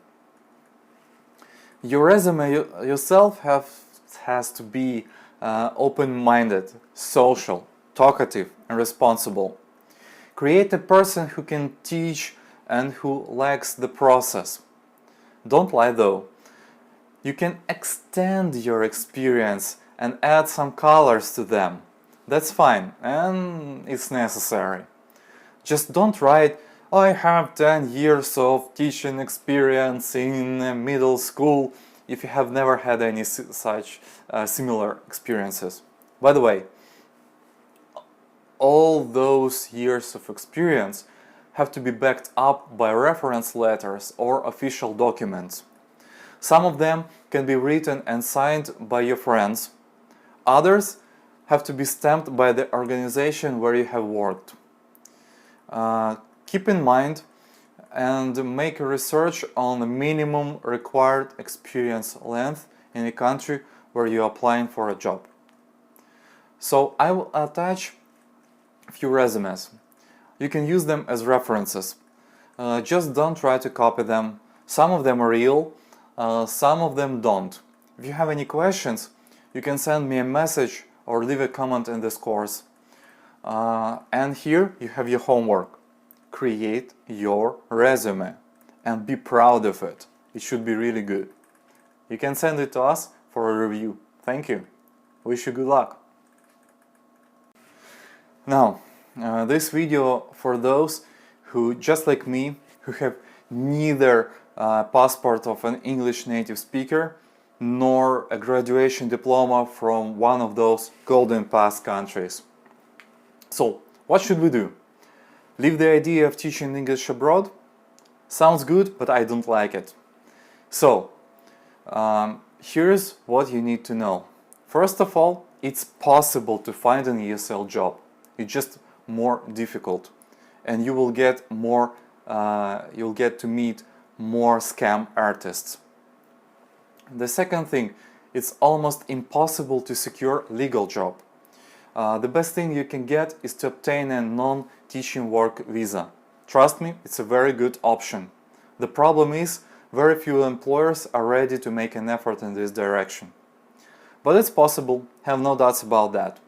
Your resume yourself has to be open-minded, social, talkative, and responsible. Create a person who can teach and who likes the process. Don't lie though. You can extend your experience and add some colors to them. That's fine and it's necessary. Just don't write I have 10 years of teaching experience in middle school, if you have never had any such similar experiences. By the way, all those years of experience have to be backed up by reference letters or official documents. Some of them can be written and signed by your friends. Others have to be stamped by the organization where you have worked. Keep in mind and make a research on the minimum required experience length in a country where you're applying for a job. So I will attach a few resumes. You can use them as references. Just don't try to copy them. Some of them are real, some of them don't. If you have any questions, you can send me a message or leave a comment in this course. And here you have your homework. Create your resume and be proud of it. It should be really good. You can send it to us for a review. Thank you. Wish you good luck. Now, this video for those who, just like me, who have neither passport of an English native speaker nor a graduation diploma from one of those Golden Pass countries. So, what should we do? Leave the idea of teaching English abroad? Sounds good, but I don't like it. So, here's what you need to know. First of all, it's possible to find an ESL job. It's just more difficult, and you will get more. You'll get to meet more scam artists. The second thing, it's almost impossible to secure a legal job. The best thing you can get is to obtain a non-teaching work visa. Trust me, it's a very good option. The problem is, very few employers are ready to make an effort in this direction. But it's possible, have no doubts about that.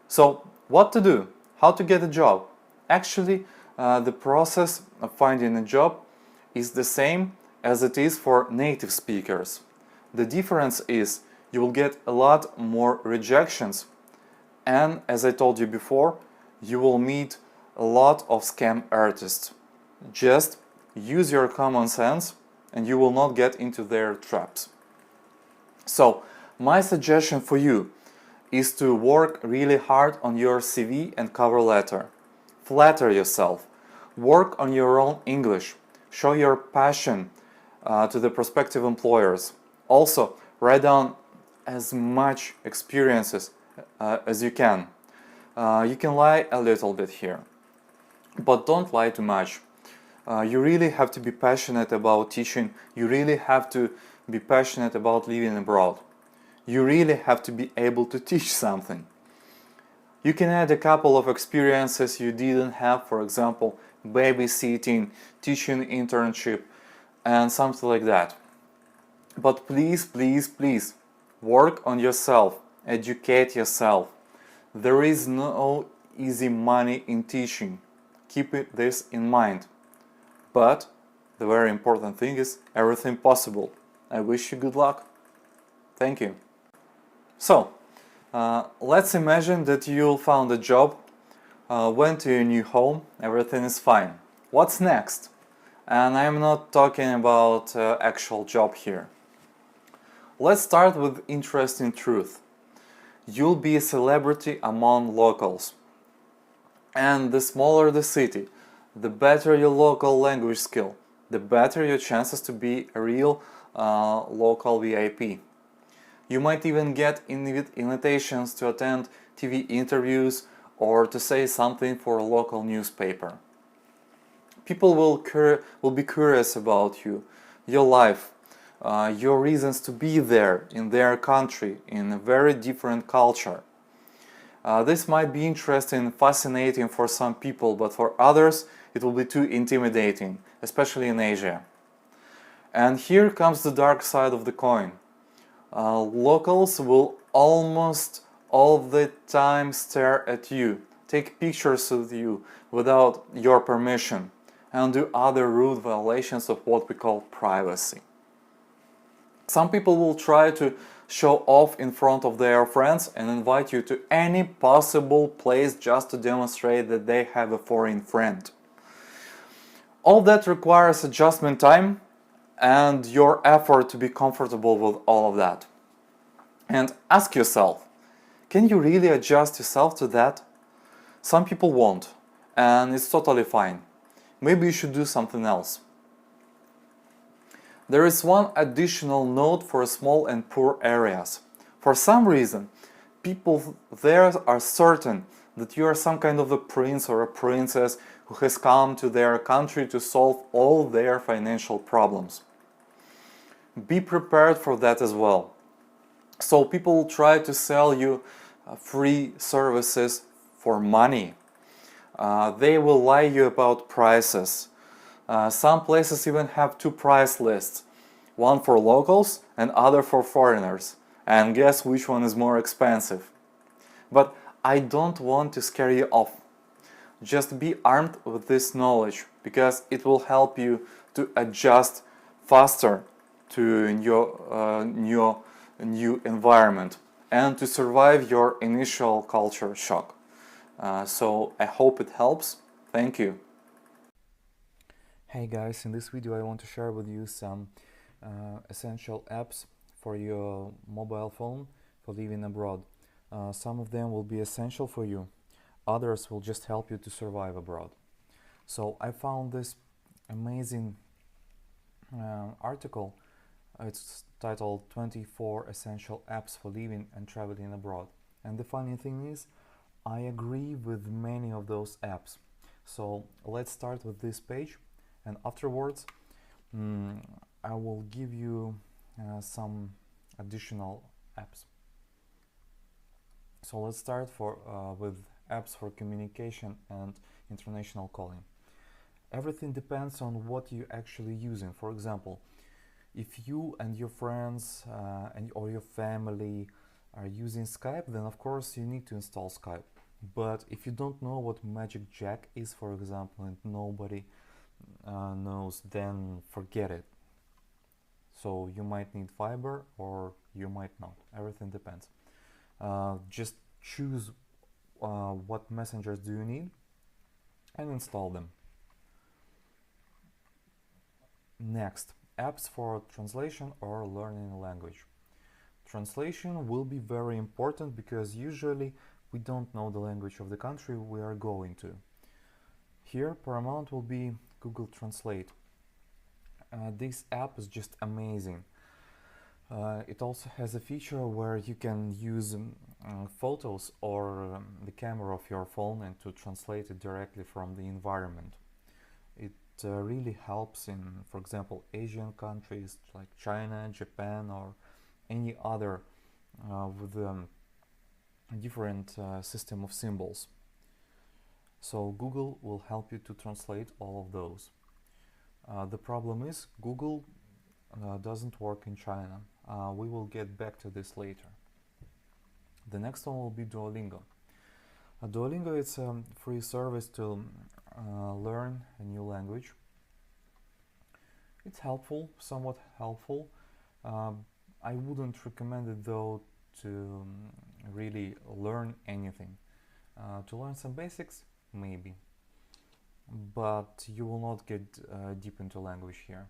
So, what to do? How to get a job? Actually, the process of finding a job is the same as it is for native speakers. The difference is you will get a lot more rejections, and as I told you before, you will meet a lot of scam artists. Just use your common sense and you will not get into their traps. So, my suggestion for you is to work really hard on your CV and cover letter. Flatter yourself. Work on your own English. Show your passion to the prospective employers. Also, write down as much experiences as you can. You can lie a little bit here, but don't lie too much. You really have to be passionate about teaching. You really have to be passionate about living abroad. You really have to be able to teach something. You can add a couple of experiences you didn't have, for example, babysitting, teaching internship, and something like that. But please, please, please, work on yourself, educate yourself. There is no easy money in teaching. Keep this in mind. But the very important thing is everything possible. I wish you good luck. Thank you. So, let's imagine that you found a job, went to your new home, everything is fine. What's next? And I'm not talking about actual job here. Let's start with interesting truth. You'll be a celebrity among locals. And the smaller the city, the better your local language skill, the better your chances to be a real local VIP. You might even get invitations to attend TV interviews or to say something for a local newspaper. People will be curious about you, your life, your reasons to be there in their country, in a very different culture. This might be interesting and fascinating for some people, but for others it will be too intimidating, especially in Asia. And here comes the dark side of the coin. Locals will almost all the time stare at you, take pictures of you without your permission, and do other rude violations of what we call privacy. Some people will try to show off in front of their friends and invite you to any possible place just to demonstrate that they have a foreign friend. All that requires adjustment time and your effort to be comfortable with all of that. And ask yourself, can you really adjust yourself to that? Some people won't, and it's totally fine. Maybe you should do something else. There is one additional note for small and poor areas. For some reason, people there are certain that you are some kind of a prince or a princess who has come to their country to solve all their financial problems. Be prepared for that as well. So people will try to sell you free services for money. They will lie you about prices. Some places even have two price lists, one for locals and other for foreigners. And guess which one is more expensive? But I don't want to scare you off. Just be armed with this knowledge because it will help you to adjust faster to your new environment and to survive your initial culture shock. So I hope it helps. Thank you. Hey guys, in this video I want to share with you some essential apps for your mobile phone for living abroad. Some of them will be essential for you, others will just help you to survive abroad. So I found this amazing article. It's titled 24 Essential Apps for Living and Traveling Abroad. And the funny thing is, I agree with many of those apps. So let's start with this page, and afterwards I will give you some additional apps. So let's start with apps for communication and international calling. Everything depends on what you're actually using. For example, if you and your friends or your family are using Skype, then of course you need to install Skype. But if you don't know what Magic Jack is, for example, and nobody knows, then forget it. So you might need Fiber or you might not. Everything depends. Just choose what messengers do you need and install them. Next, apps for translation or learning a language. Translation will be very important because usually we don't know the language of the country we are going to. Here, paramount will be Google Translate. This app is just amazing. It also has a feature where you can use photos or the camera of your phone and to translate it directly from the environment. It really helps in, for example, Asian countries like China, Japan, or any other with a different system of symbols. So Google will help you to translate all of those. The problem is Google doesn't work in China. We will get back to this later. The next one will be Duolingo. Duolingo is a free service to learn a new language. It's helpful, somewhat helpful. I wouldn't recommend it though to really learn anything. To learn some basics, maybe. But you will not get deep into language here.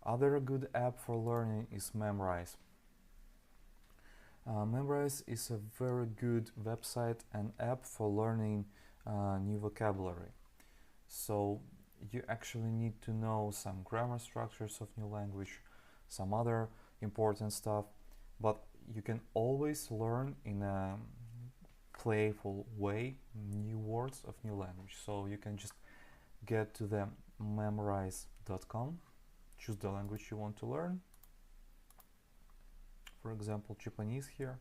Other good app for learning is Memrise. Memrise is a very good website and app for learning new vocabulary. So you actually need to know some grammar structures of new language, some other important stuff, but you can always learn in a playful way new words of new language. So you can just get to the memrise.com, choose the language you want to learn, for example Japanese here.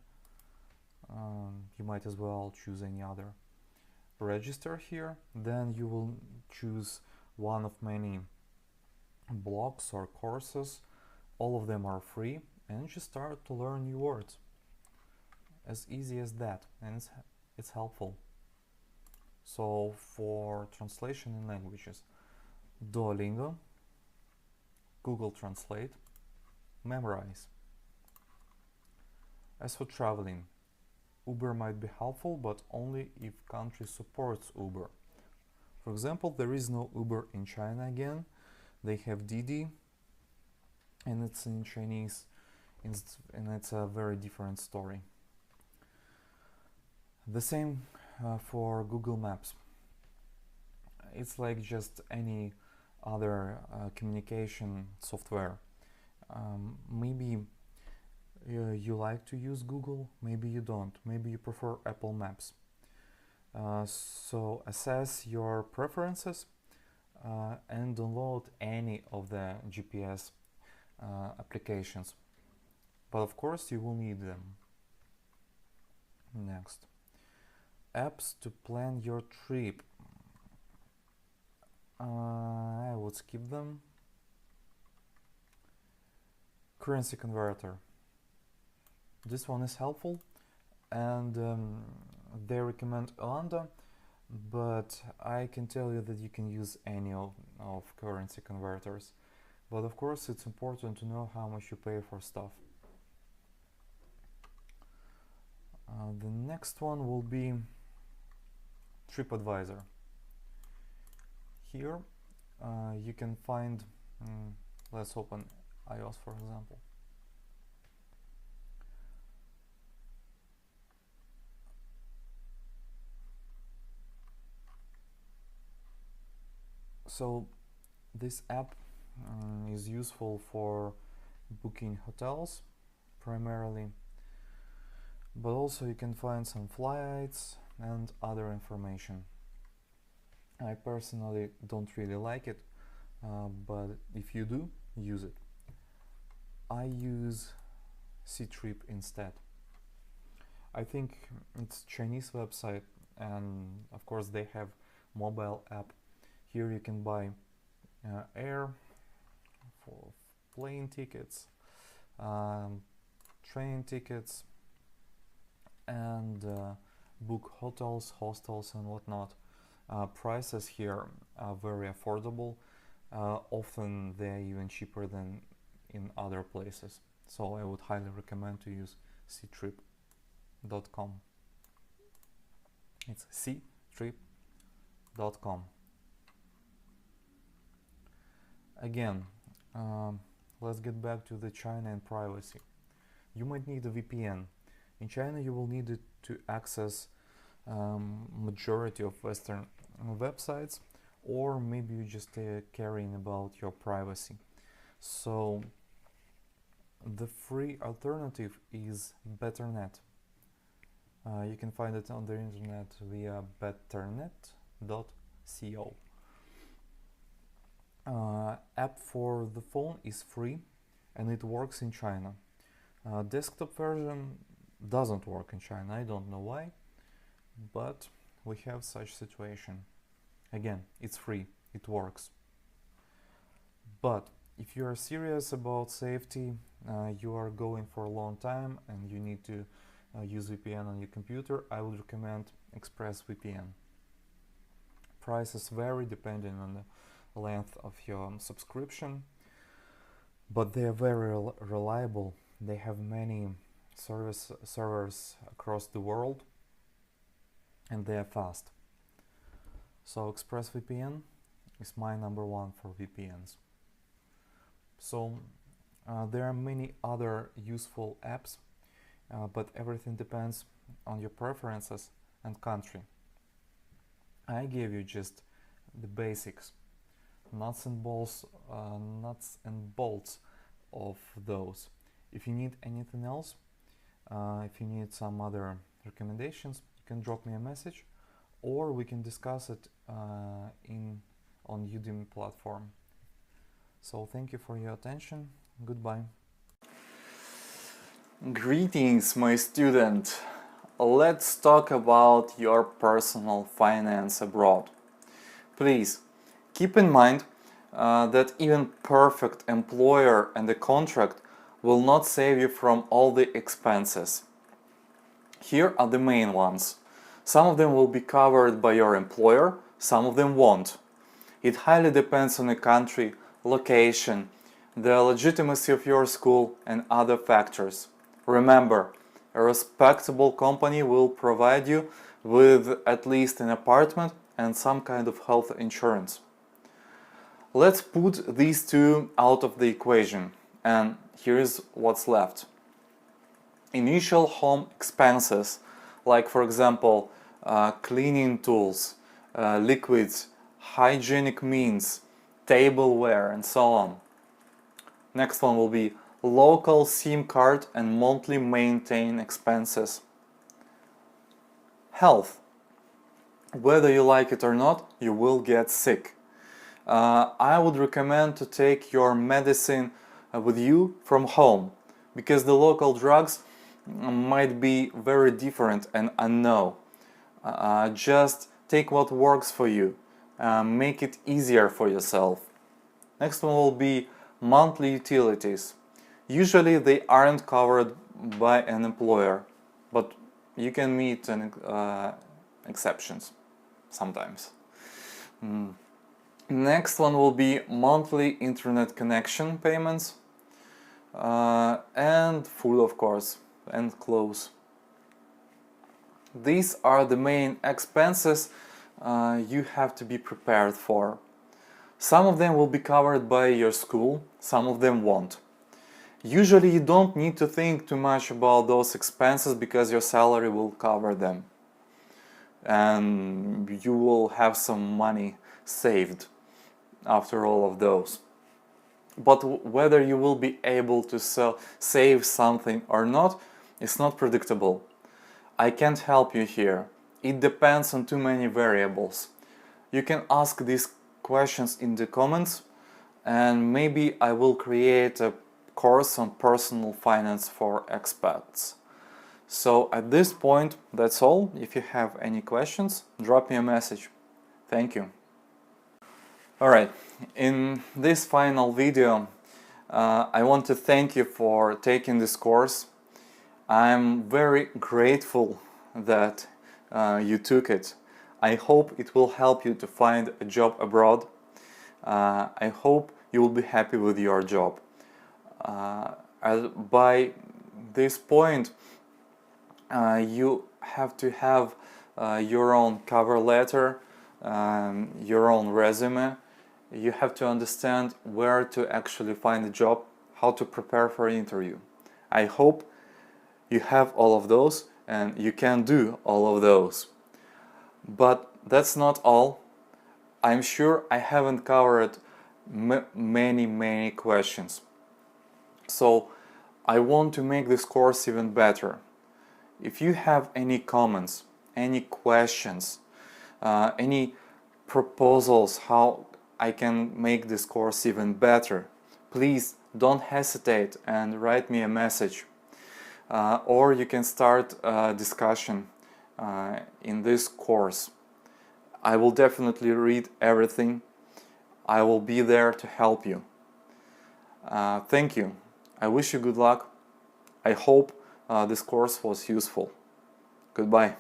You might as well choose any other. Register here, then you will choose one of many blogs or courses. All of them are free, and you start to learn new words. As easy as that, and it's helpful. So for translation in languages, Duolingo, Google Translate, Memrise. As for traveling, Uber might be helpful, but only if country supports Uber. For example, there is no Uber in China again. They have Didi, and it's in Chinese, and it's a very different story. The same for Google Maps. It's like just any other communication software. Maybe you like to use Google, maybe you don't, maybe you prefer Apple Maps. So assess your preferences and download any of the GPS applications. But of course you will need them. Next, apps to plan your trip. I would skip them. Currency converter. This one is helpful, and they recommend Oanda, but I can tell you that you can use any of currency converters. But of course it's important to know how much you pay for stuff. The next one will be TripAdvisor. Here you can find, let's open iOS for example. So this app is useful for booking hotels primarily, but also you can find some flights and other information. I personally don't really like it, but if you do, use it. I use Ctrip instead. I think it's Chinese website, and of course they have mobile app. Here you can buy air for plane tickets, train tickets, and book hotels, hostels, and whatnot. Prices here are very affordable. Often they're even cheaper than in other places. So I would highly recommend to use ctrip.com. It's ctrip.com. Again, let's get back to the China and privacy. You might need a VPN. In China you will need it to access majority of Western websites, or maybe you just caring about your privacy. So the free alternative is Betternet. You can find it on the internet via betternet.co. App for the phone is free and it works in China. Desktop version doesn't work in China. I don't know why, but we have such situation. Again, it's free, it works. But if you are serious about safety, you are going for a long time and you need to use VPN on your computer, I would recommend ExpressVPN. Prices vary depending on the length of your subscription, but they are very reliable. They have many servers across the world and they are fast. So ExpressVPN is my number one for VPNs. So there are many other useful apps, but everything depends on your preferences and country. I gave you just the basics, nuts and bolts of those. If you need anything else, if you need some other recommendations, you can drop me a message, or we can discuss it on Udemy platform. So thank you for your attention. Goodbye. Greetings, my student. Let's talk about your personal finance abroad. Please keep in mind that even perfect employer and the contract will not save you from all the expenses. Here are the main ones. Some of them will be covered by your employer, some of them won't. It highly depends on the country, location, the legitimacy of your school, and other factors. Remember, a respectable company will provide you with at least an apartment and some kind of health insurance. Let's put these two out of the equation, and here's what's left. Initial home expenses, like for example cleaning tools, liquids, hygienic means, tableware, and so on. Next one will be local SIM card and monthly maintain expenses. Health. Whether you like it or not, you will get sick. I would recommend to take your medicine with you from home, because the local drugs might be very different and unknown. Just take what works for you. Make it easier for yourself. Next one will be monthly utilities. Usually they aren't covered by an employer, but you can meet exceptions sometimes. Next one will be monthly internet connection payments, and food, of course, and clothes. These are the main expenses you have to be prepared for. Some of them will be covered by your school, some of them won't. Usually you don't need to think too much about those expenses because your salary will cover them. And you will have some money saved after all of those. But whether you will be able to save something or not, it's not predictable. I can't help you here. It depends on too many variables. You can ask these questions in the comments, and maybe I will create a course on personal finance for expats. So at this point, that's all. If you have any questions, drop me a message. Thank you. Alright, in this final video, I want to thank you for taking this course. I'm very grateful that you took it. I hope it will help you to find a job abroad. I hope you will be happy with your job. By this point, you have to have your own cover letter, your own resume. You have to understand where to actually find a job, how to prepare for an interview. I hope you have all of those and you can do all of those. But that's not all. I'm sure I haven't covered many questions. So I want to make this course even better. If you have any comments, any questions, any proposals how I can make this course even better, please don't hesitate and write me a message. Or you can start a discussion in this course. I will definitely read everything. I will be there to help you. Thank you. I wish you good luck. I hope this course was useful. Goodbye.